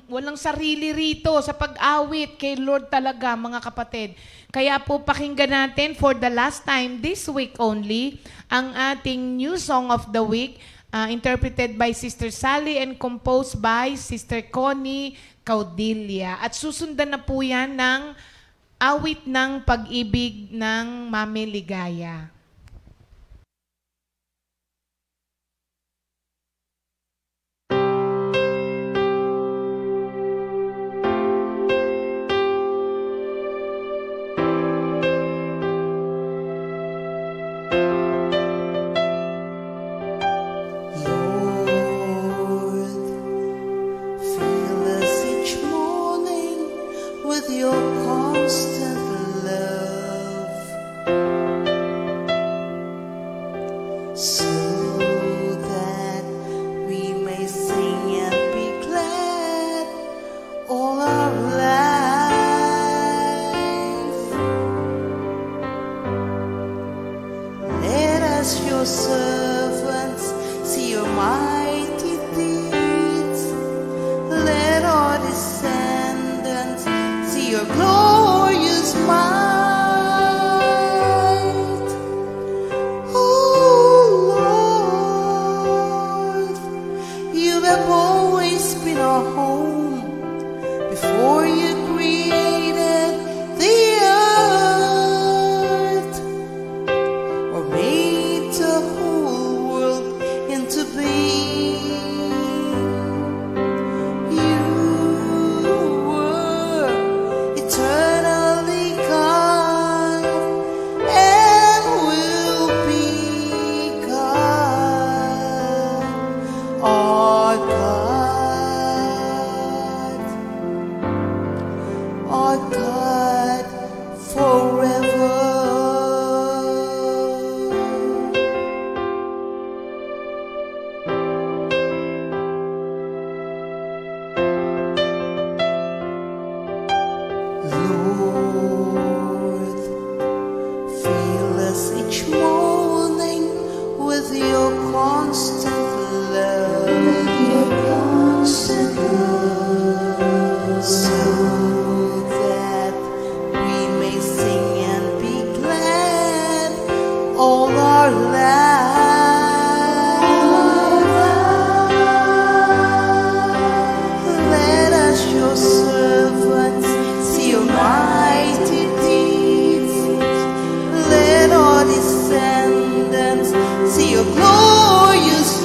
walang sarili rito sa pag-awit kay Lord talaga, mga kapatid. Kaya po pakinggan natin for the last time this week only ang ating new song of the week, interpreted by Sister Sally and composed by Sister Connie Caudilia. At susundan na po yan ng awit ng pag-ibig ng Mami Ligaya. Lord, fill us each morning with your constant love, so that we may sing and be glad all our life. Let us, your servants, see your mighty deeds. Let our descendants see your glorious might. Oh Lord, you have always been our home before you created the earth, or made the whole world into being. You were eternally God and will be God, our God forever. Lord, fill us each morning with your constant love, so that we may sing and be glad all our lives. Let us, your servants, see your mighty deeds. Let our descendants see your glorious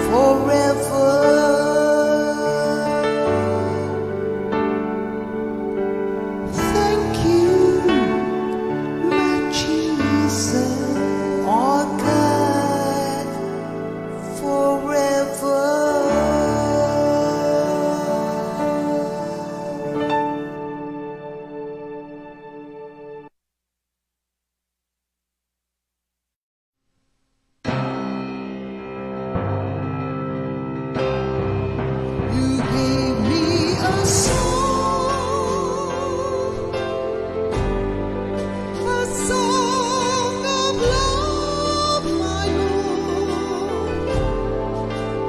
forever. Thank you, my Jesus. Oh God, forever. You gave me a song of love, my Lord.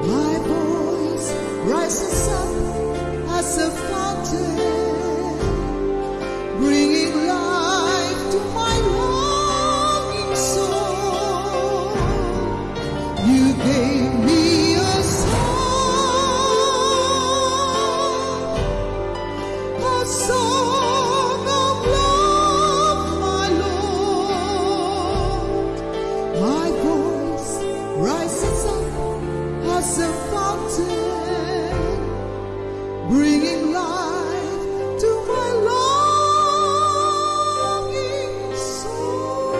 My voice rises up as a fountain, bringing life to my longing soul. You gave me a song of love, my Lord. My voice rises up as a fountain, bringing life to my longing soul.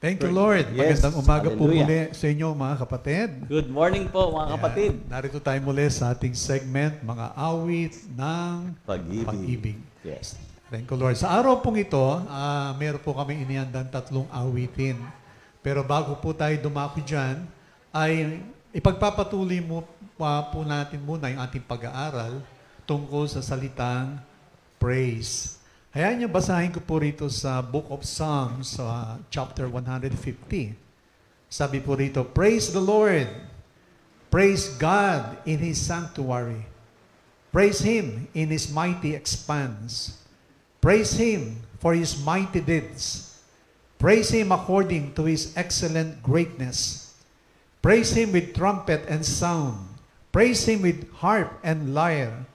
Thank you, Lord. Yes. Magandang umaga po Hallelujah. muli sa inyo, mga kapatid. Good morning po mga kapatid. Ayan, narito tayo muli sa ating segment, mga awit ng Pag-ibig. pag-ibig. Yes. Thank you, Lord. Sa araw pong ito, meron po kami inihandang 3 awitin. Pero bago po tayo dumako dyan, ay ipagpapatuloy po natin muna yung ating pag-aaral tungkol sa salitang praise. Hayaan niyo basahin ko po rito sa Book of Psalms, chapter 150. Sabi po rito, praise the Lord. Praise God in His sanctuary. Praise Him in His mighty expanse. Praise Him for His mighty deeds. Praise Him according to His excellent greatness. Praise Him with trumpet and sound. Praise Him with harp and lyre.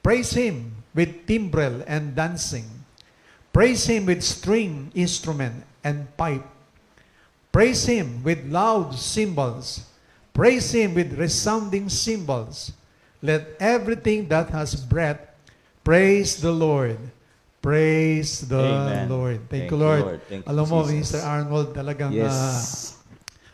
Praise Him with timbrel and dancing. Praise Him with string instrument and pipe. Praise Him with loud cymbals. Praise Him with resounding cymbals. Let everything that has breath praise the Lord. Praise the Amen. Lord. Thank you, Thank you, Lord. Lord. Thank you, Alam mo, Jesus. Mr. Arnold, talagang Yes.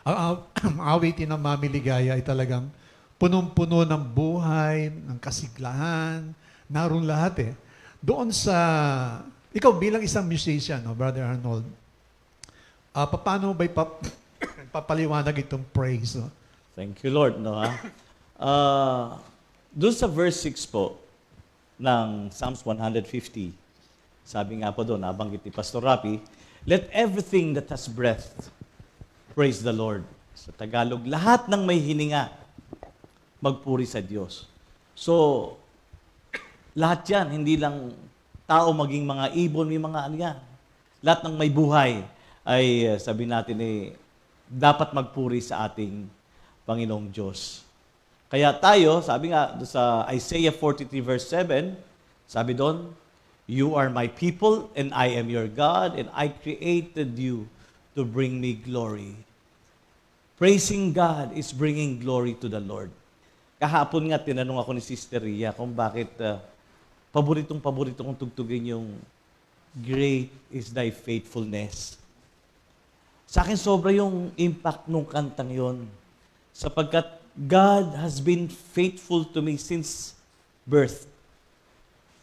ang awitin ng Mami Ligaya ay talagang punong-puno ng buhay, ng kasiglahan, naroon lahat eh. Doon sa, ikaw bilang isang musician, no, Brother Arnold, paano ba papaliwanag itong praise? No? Thank you, Lord. No, ha? Doon sa verse 6 po ng Psalms 150, sabi nga po doon, nabanggit ni Pastor Rapi, let everything that has breath praise the Lord. Sa Tagalog, lahat ng may hininga, magpuri sa Diyos. So, lahat yan, hindi lang tao maging mga ibon, may mga ano yan. Lahat ng may buhay ay sabi natin dapat magpuri sa ating Panginoong Diyos. Kaya tayo, sabi nga sa Isaiah 43 verse 7, sabi doon, you are my people and I am your God and I created you to bring me glory. Praising God is bringing glory to the Lord. Kahapon nga, tinanong ako ni Sister Ria kung bakit paboritong-paborito kong tugtugin yung Great is Thy Faithfulness. Sa akin, sobra yung impact nung kantang yon. Sapagkat God has been faithful to me since birth.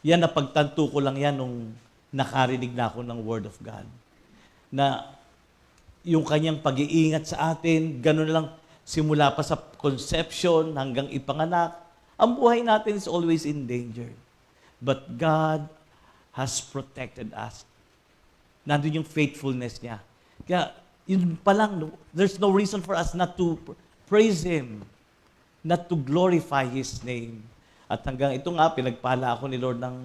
Yan, napagtanto ko lang yan nung nakarinig na ako ng Word of God. Na yung kanyang pag-iingat sa atin, gano'n lang simula pa sa conception hanggang ipanganak, ang buhay natin is always in danger. But God has protected us. Nandun yung faithfulness niya. Kaya, yun pa lang, there's no reason for us not to praise Him, not to glorify His name. At hanggang ito nga, pinagpala ako ni Lord ng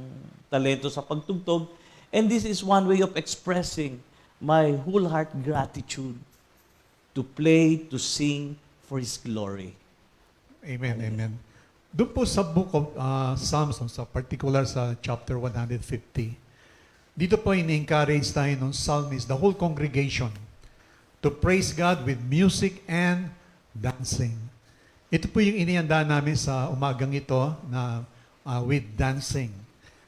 talento sa pagtugtog. And this is one way of expressing my whole heart gratitude to play, to sing for His glory. Amen, amen. Doon po sa book of Psalms, sa particular sa chapter 150, dito po ini-encourage tayo ng psalmist, the whole congregation, to praise God with music and dancing. Ito po yung inihanda namin sa umagang ito na with dancing.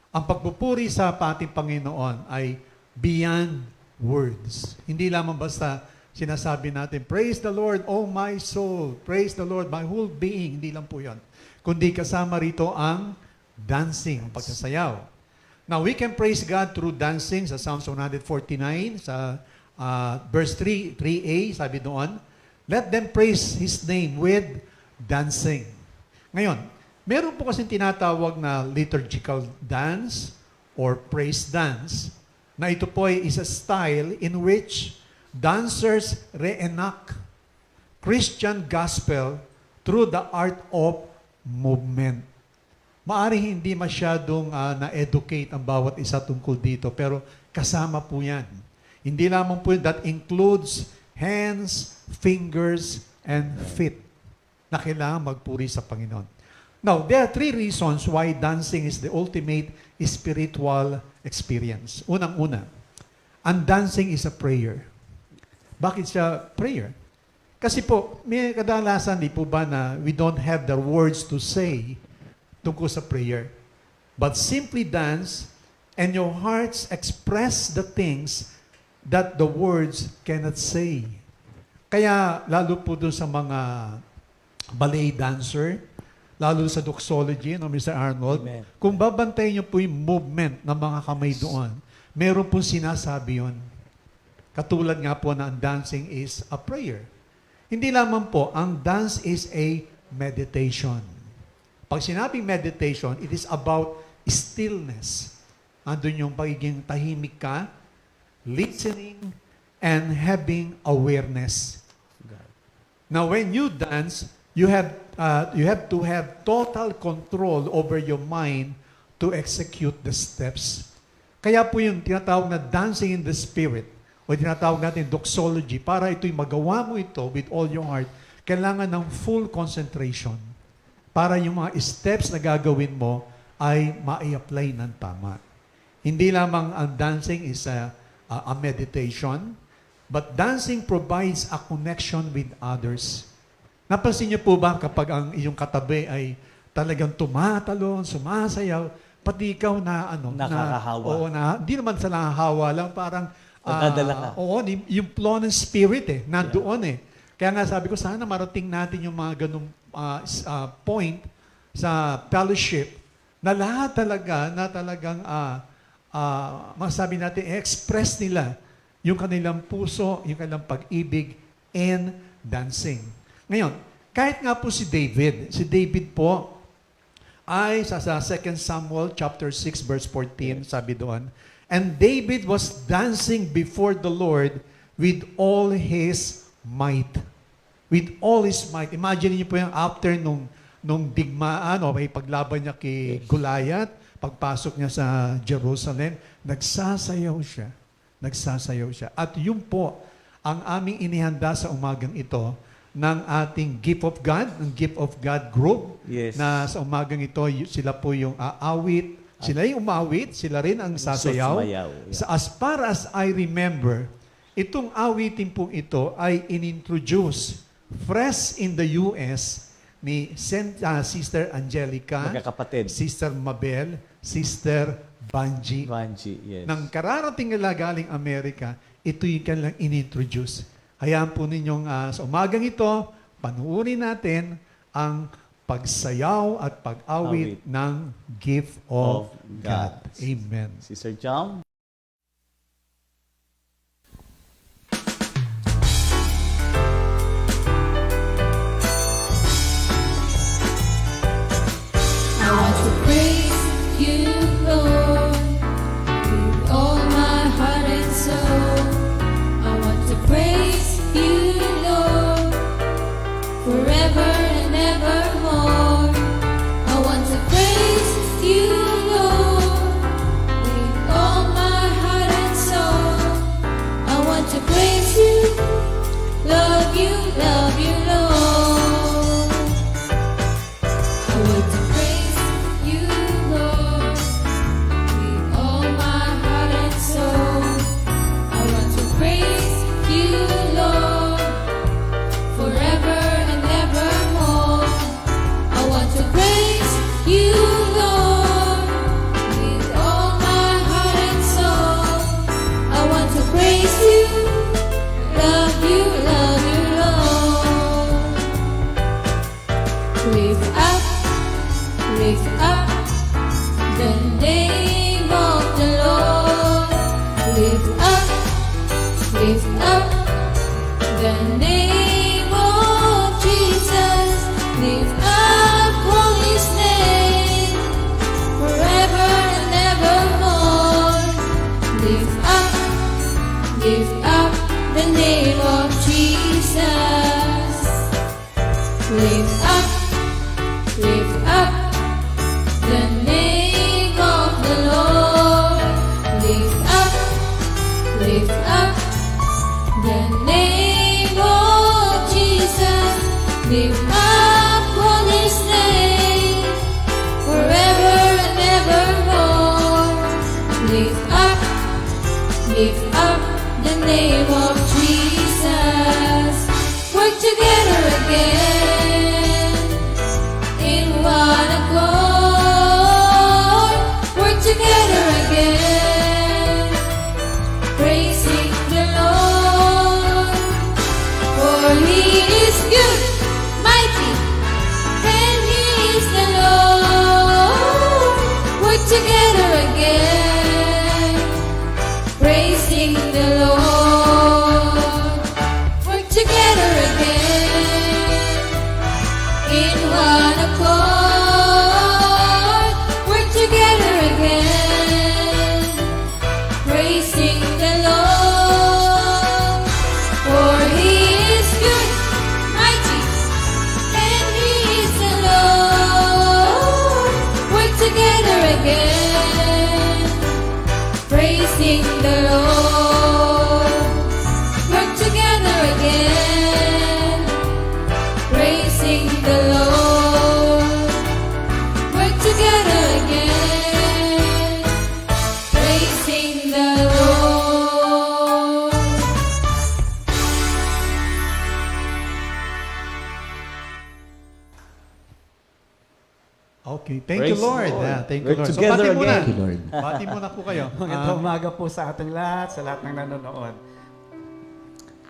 Ang pagpupuri sa ating Panginoon ay beyond words. Hindi lamang basta sinasabi natin, praise the Lord, oh my soul, praise the Lord, my whole being. Hindi lang po yan. Kundi kasama rito ang dancing, ang pagsasayaw. Now, we can praise God through dancing sa Psalms 149, sa verse 3a, sabi doon, let them praise His name with dancing. Ngayon, meron po kasing tinatawag na liturgical dance or praise dance, na ito po ay is a style in which dancers reenact Christian gospel through the art of movement. Maaring hindi masyadong na-educate ang bawat isa tungkol dito, pero kasama po yan. Hindi lamang po that includes hands, fingers, and feet na kailangan magpuri sa Panginoon. Now, there are 3 reasons why dancing is the ultimate spiritual experience. Unang-una, ang dancing is a prayer. Bakit siya prayer? Kasi po, may kadalasan, di po ba na we don't have the words to say tungkol sa prayer. But simply dance and your hearts express the things that the words cannot say. Kaya lalo po doon sa mga ballet dancer, lalo sa doxology, no, Mr. Arnold, Amen. kung babantayin niyo po yung movement ng mga kamay doon, meron po sinasabi yun. Katulad nga po na ang dancing is a prayer. Hindi lamang po, ang dance is a meditation. Pag sinabing meditation, it is about stillness. Andun yung pagiging tahimik ka, listening, and having awareness. Now, when you dance, you have to have total control over your mind to execute the steps. Kaya po yung tinatawag na dancing in the spirit, o tinatawag natin doxology, para ito'y magawa mo ito with all your heart, kailangan ng full concentration para yung mga steps na gagawin mo ay ma-apply ng tama. Hindi lamang ang dancing is a meditation, but dancing provides a connection with others. Napansin niyo po ba kapag ang iyong katabi ay talagang tumatalon, sumasayaw, pati ikaw na Nakakahawa. Hindi naman sa nakahawa lang, parang Nadadala ka. yung flow ng spirit nandoon Kaya nga sabi ko, sana marating natin yung mga ganung point sa fellowship na lahat talaga, na talagang masabi natin, express nila yung kanilang puso, yung kanilang pag-ibig and dancing. Ngayon, kahit nga po si David po ay sa 2 Samuel chapter 6 verse 14, sabi doon, and David was dancing before the Lord with all his might. With all his might. Imagine niyo po yung after nung digmaan o may paglaban niya kay Goliath, pagpasok niya sa Jerusalem, nagsasayaw siya. Nagsasayaw siya. At yun po ang aming inihanda sa umagang ito ng ating Gift of God, ng Gift of God group, Yes. na sa umagang ito, sila po yung aawit, sila yung umawit, sila rin ang sasayaw. Sumayaw, yeah. As far as I remember, itong awitin pong ito ay inintroduce fresh in the US ni Sister Angelica, Magkakapatid. Sister Mabel, Sister Banji. Vanji, yes. Nang kararating nila galing Amerika, ito yung kanilang inintroduce. Hayaan po ninyong sa umagang ito, panuurin natin ang pagsayaw at pag-awit Awit. ng gift of Of God. God. Amen. Sister Jam? I want to praise you, Lord, with all my heart and soul. I want to praise you, Lord, forever and evermore. I want to praise you, Lord, with all my the name of the Lord. Lift up the name of Jesus. Lift up His name forever and evermore. Lift up the name of Jesus. Lift up the name of the Lord. Lift up the name of Jesus. Lift up His name forever and evermore. Lift up the name of Jesus. Work together again in one accord. Work together again, praising the Lord. For He is good, mighty, and He is the Lord. Work together again, praising the Lord. Work together again in one accord. Work together again, praising the Lord. For He is good, mighty, and He is the Lord. Work together again, praising the Lord. Work together again, praising the Lord. Work together again, praising the Lord. Okay, thank Praise you, Lord. the Lord. Yeah, thank you, We're Lord. So, together bati muna. again. Thank you, Lord. Bati muna po kayo. Magandang umaga po sa ating lahat, sa lahat ng nanonood.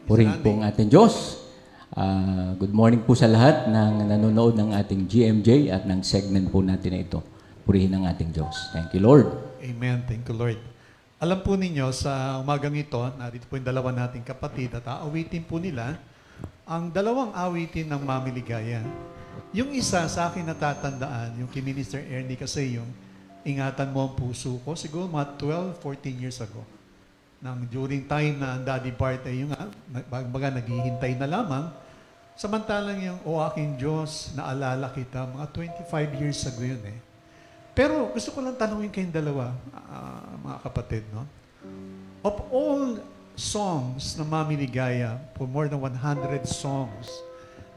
Purihin po ang ating Diyos. Good morning po sa lahat ng nanonood ng ating GMJ at ng segment po natin na ito. Purihin ang ating Diyos. Thank you, Lord. Amen. Thank you, Lord. Alam po ninyo, sa umagang ito, narito po yung dalawa nating kapatid at aawitin po nila ang dalawang awitin ng Mamiligaya. Yung isa sa akin natatandaan, yung kay Minister Ernie kasi yung ingatan mo ang puso ko, siguro mga 12, 14 years ago. Nang during time na ang Daddy Bart ay yung baga naghihintay na lamang, samantalang yung O Aking Diyos, naalala kita, mga 25 years ago yun eh. Pero gusto ko lang tanungin kayong dalawa, mga kapatid, no? Of all songs na Mamiligaya, for more than 100 songs,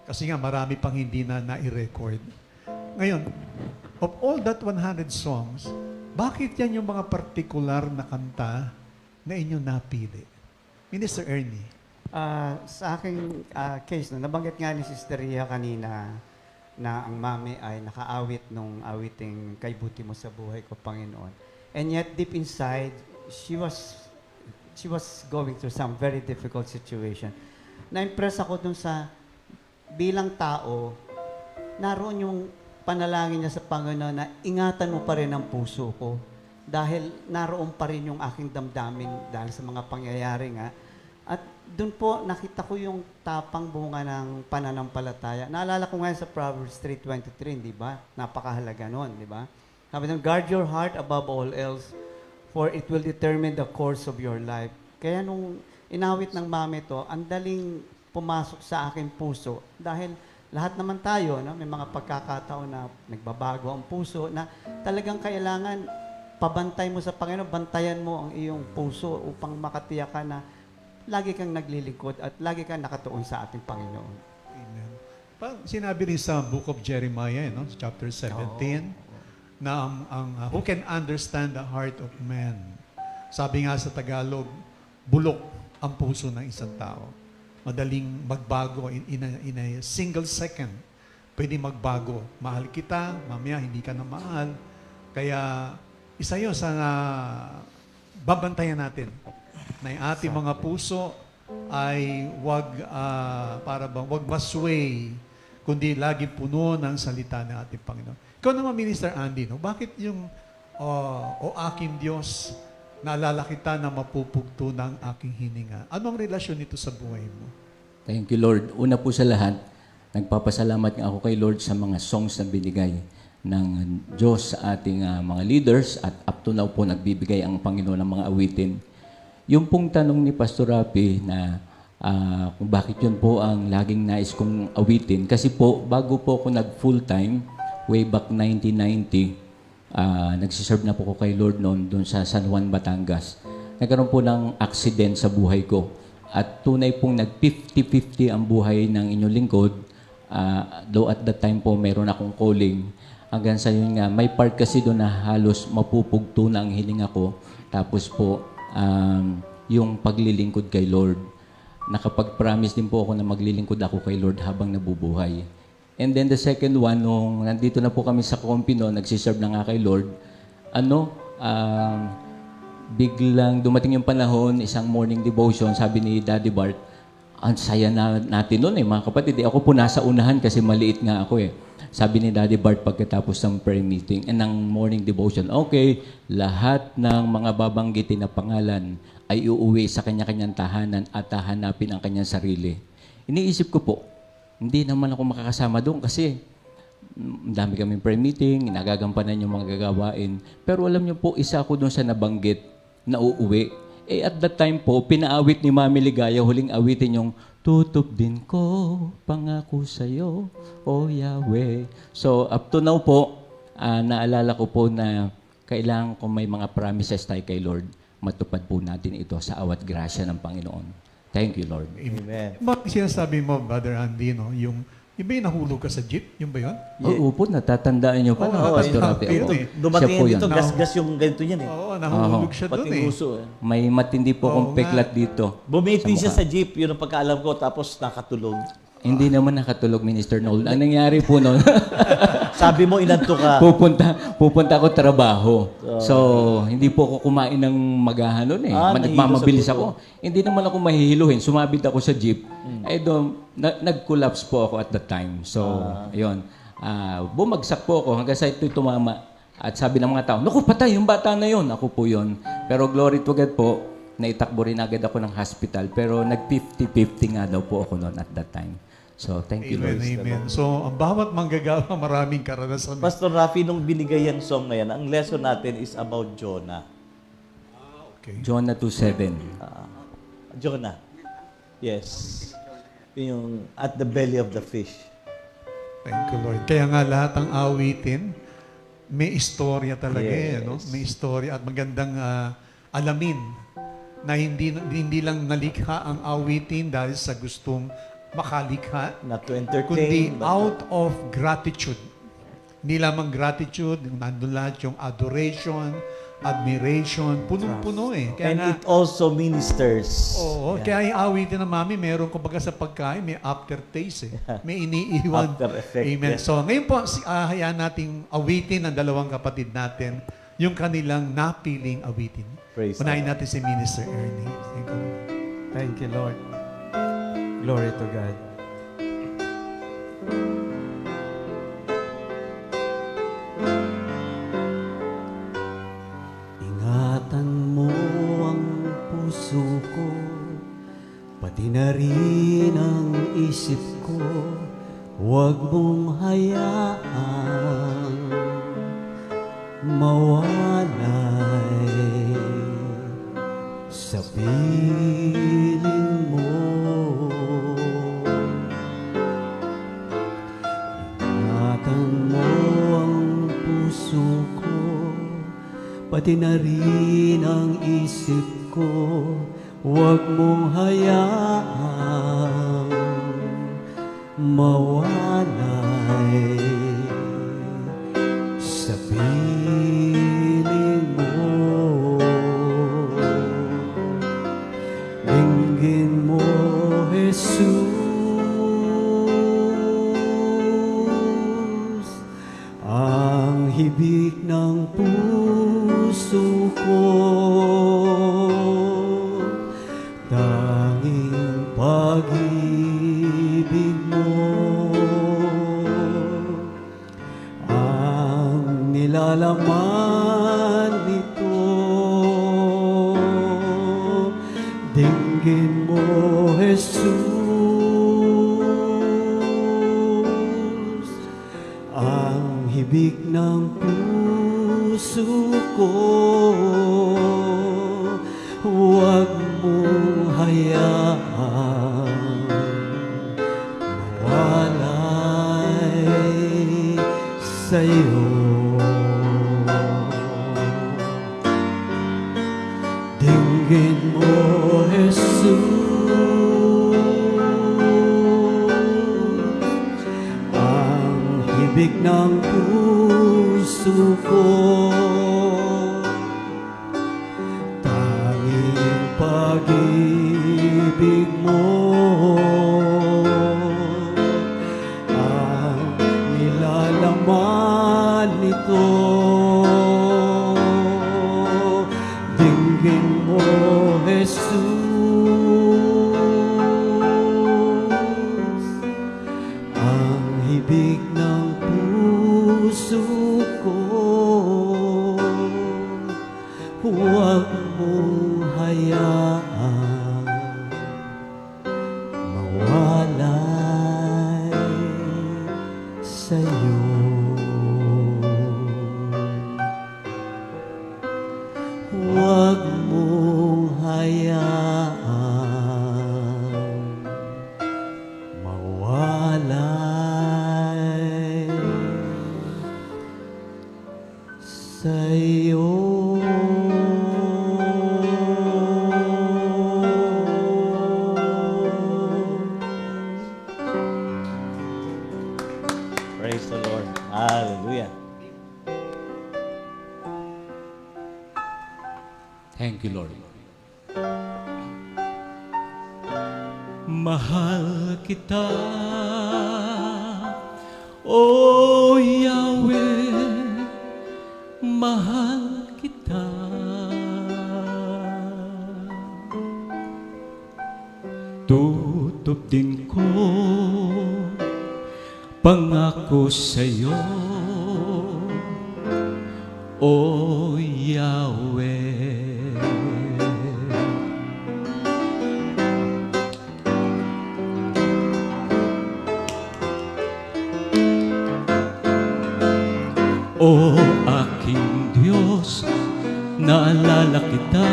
kasi nga marami pang hindi na nai-record. Ngayon, of all that 100 songs, bakit yan yung mga partikular na kanta na inyong napili? Minister Ernie. Sa aking case, nabanggit nga ni Sister Ria kanina na ang mami ay nakaawit nung awiting Kay Buti Mo sa Buhay Ko, Panginoon. And yet, deep inside, she was going through some very difficult situation. Na-impress ako dun sa bilang tao, naroon yung panalangin niya sa Panginoon na ingatan mo pa rin ang puso ko dahil naroon pa rin yung aking damdamin dahil sa mga pangyayari nga. At doon po nakita ko yung tapang bunga ng pananampalataya. Naalala ko ngayon sa Proverbs 3:23, di ba? Napakahalaga nun, di ba? Sabi doon, guard your heart above all else, for it will determine the course of your life. Kaya nung inawit ng mami to, ang daling pumasok sa aking puso dahil lahat naman tayo, no, may mga pagkakataon na nagbabago ang puso na talagang kailangan pabantay mo sa Panginoon, bantayan mo ang iyong puso upang makatiyak ka na lagi kang naglilingkod at lagi kang nakatuon sa ating Panginoon. Amen. Sinabi rin sa Book of Jeremiah, no, chapter 17, na who can understand the heart of man? Sabi nga sa Tagalog, bulok ang puso ng isang tao. Madaling magbago in a single second. Pwede magbago. Mahal kita, mamaya hindi ka na mahal. Kaya isa yun sa babantayan natin na yung ating mga puso ay wag masway, kundi lagi puno ng salita ng ating Panginoon. Ikaw naman, Minister Andy, no? Bakit yung O aking Diyos, naalala kita na mapupugto ng aking hininga. Ano ang relasyon nito sa buhay mo? Thank you, Lord. Una po sa lahat, nagpapasalamat nga ako kay Lord sa mga songs na binigay ng Diyos sa ating mga leaders at up to now po nagbibigay ang Panginoon ng mga awitin. Yung pong tanong ni Pastor Rapi na kung bakit yun po ang laging nais kong awitin. Kasi po, bago po ako nag-full-time, way back 1990, nagsiserve na po ko kay Lord noon doon sa San Juan, Batangas. Nagkaroon po ng accident sa buhay ko. At tunay pong nag-50-50 ang buhay ng inyong lingkod. Though at that time po, meron akong calling. Hanggang sa yun nga, may part kasi doon na halos mapupugto na ang hininga ko. Tapos po, yung paglilingkod kay Lord. Nakapag-promise din po ako na maglilingkod ako kay Lord habang nabubuhay. And then the second one, nung nandito na po kami sa Compino, nagsiserve na nga kay Lord, biglang dumating yung panahon, isang morning devotion, sabi ni Daddy Bart, ang saya na natin noon mga kapatid. Ako po nasa unahan kasi maliit nga ako Sabi ni Daddy Bart pagkatapos ng prayer meeting, ng morning devotion, okay, lahat ng mga babanggitin na pangalan ay uuwi sa kanya-kanyang tahanan at hahanapin ang kanyang sarili. Iniisip ko po, hindi naman ako makakasama doon kasi dami kaming prayer meeting, nagagampanan yung mga gagawain. Pero alam niyo po, isa ako doon sa nabanggit na uuwi. At that time po, pinaawit ni Mami Ligaya, huling awitin yung tutup din ko, pangako sa'yo, O Yahweh. So, up to now po, naalala ko po na kailangan kung may mga promises tayo kay Lord, matupad po natin ito sa awat grasya ng Panginoon. Thank you, Lord. Amen. Bakit sinasabi mo, Brother Andy, no? Yung ba yung nahulog ka sa jeep? Yung ba yun? Oo po, natatandaan niyo pa, Pastor Rafi. yun eh. Dumating Siya po dito, yun. gas-gas yung ganito yan Oo, nahulog siya doon Pating eh. uso May matindi po akong Oo peklat dito. Bumiti siya mukha. sa jeep, yun ang pagkaalam ko, tapos nakatulog. Hindi naman nakatulog, Minister Noel. Ang nangyari po noon, Sabi mo, inanto ka. pupunta ako trabaho. So, hindi po ako kumain ng magahan noon Nagmamabilis nahilo sa ako. Hindi naman ako mahihiluhin. Sumabit ako sa jeep. Doon, nag-collapse po ako at that time. So, yun. Bumagsak po ako hanggang sa ito'y tumama. At sabi ng mga tao, naku, patay yung bata na yun. Ako po yun. Pero glory to God po, naitakbo rin agad ako ng hospital. Pero nag-50-50 nga daw po ako noon at that time. So, thank you, Amen, Lord. amen. So, ang bawat manggagawa, maraming karanasan. Pastor Rafi, nung binigay yung song na yan, ang lesson natin is about Jonah. Okay. Jonah 2:7. Jonah. Yes. Yung at the belly of the fish. Thank you, Lord. Kaya nga lahat ng awitin, may istorya talaga no? Yes. May istorya at magandang alamin na hindi lang nalikha ang awitin dahil sa gustong makalikha, Not to entertain. kundi but- out of gratitude. Hindi lamang gratitude, nandun lahat yung adoration, admiration, punong-puno Kaya And nga, it also ministers. oo, kaya yung awitin ng mami, meron kumbaga sa pagkain, may aftertaste May iniiwan. After effect, Amen. yeah. So, ngayon po, hayaan nating awitin ng dalawang kapatid natin yung kanilang napiling awitin. Praise Unahin God. natin si Minister Ernie. Thank you. Thank you, Lord. Glory to God. Ingatan mo ang puso ko, pati na rin ang isip ko, huwag mong hayaang mawalay sa piling mo. Ingatan mo ang puso ko, pati na rin ang isip ko, huwag mong hayaang mawalay sa piling mo. Dinggin mo, Jesus, ang hibik ng puso ko. Tanging pag-ibig mo ang nilalaman hibig ng puso ko, huwag mong hayaang mawalay sa'yo. Dinggin mo, Jesus, ang hibig ng puso ko. Tanging pag-ibig mo ang nilalaman nito. Dinggin mo, Jesus, ang hibig ng puso ko. Huwag mong hayaang mawalay sa'yo. Huwag mong hayaang mawalay sa'yo. Praise the Lord. Hallelujah. Thank you, Lord. Mahal kita, O Yahweh, mahal kita. Tutupin ko pangako sa'yo, O Yahweh. O aking Diyos, naalala kita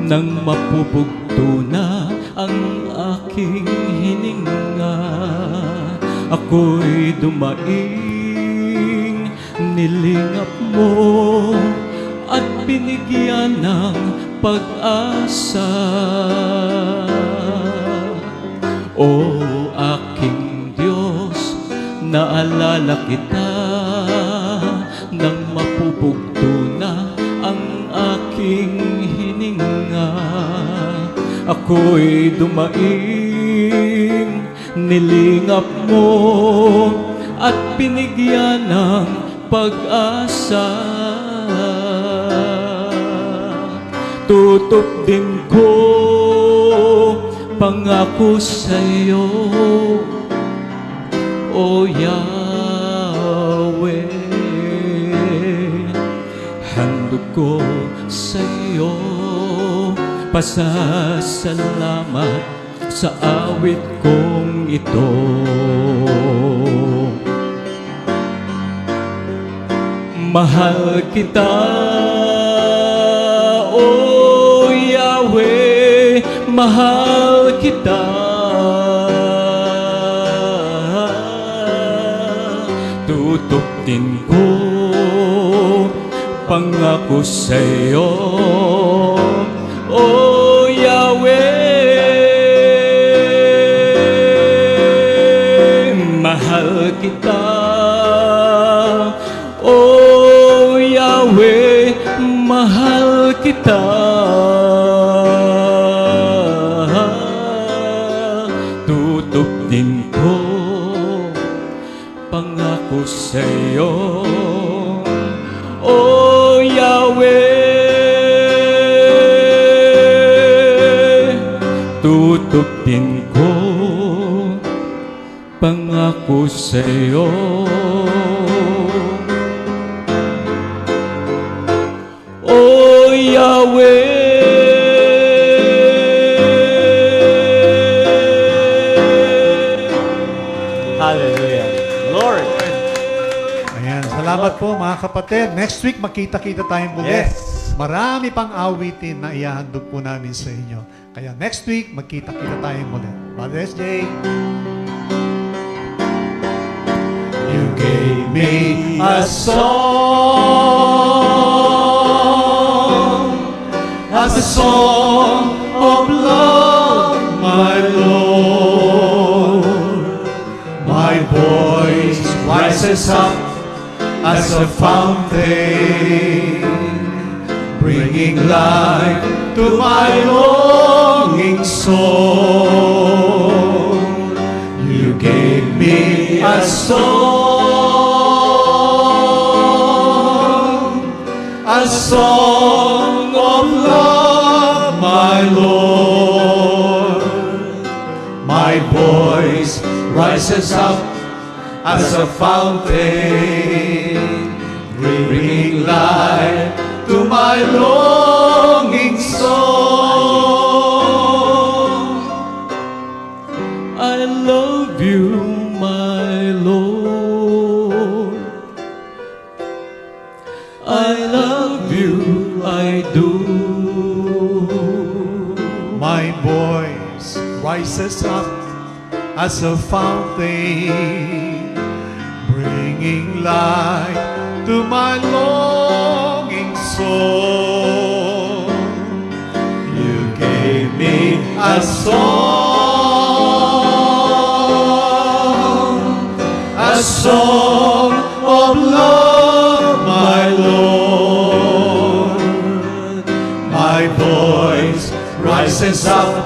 nang mapupugto na ang aking hininga. Ako'y dumaing, nilingap mo at binigyan ng pag-asa. O aking Diyos, naalala kita nang mapupugto na ang aking hininga. Ako'y dumaing, nilingap mo at binigyan ng pag-asa. Tutup din ko pangako sa'yo, O Yahweh. Handog ko sa'yo pasasalamat sa awit kong ito. Mahal kita, O Yahweh, mahal kita. Tutupin ko pangako sa'yo, O Yahweh. Mahal kita, O Yahweh, mahal kita. Tutupin ko pangako sa'yo, O Yahweh. Tutupin ko pangako sa'yo, O Yahweh. Hallelujah. Glory. po mga kapatid. Next week, makita-kita tayong muli. Yes. Marami pang awitin na ihahandog po namin sa inyo. Kaya next week, magkita-kita tayong muli. Father SJ. You gave me a song, a song of love, my Lord. My voice rises up as a fountain, bringing life to my longing soul. You gave me a song of love, my Lord. My voice rises up as a fountain, bringing life to my longing soul. I love you, my Lord. I love you, I do. My voice rises up as a fountain, bringing light to my longing soul. You gave me a song of love, my Lord. My voice rises up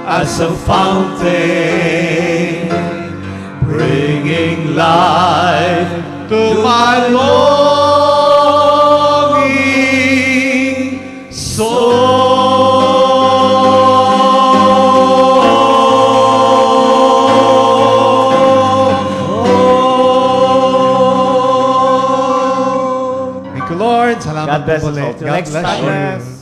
as a fountain, bringing life to my longing soul. Thank you, Lord. Salamat God bless po us ulit. all. Till God next bless time. you.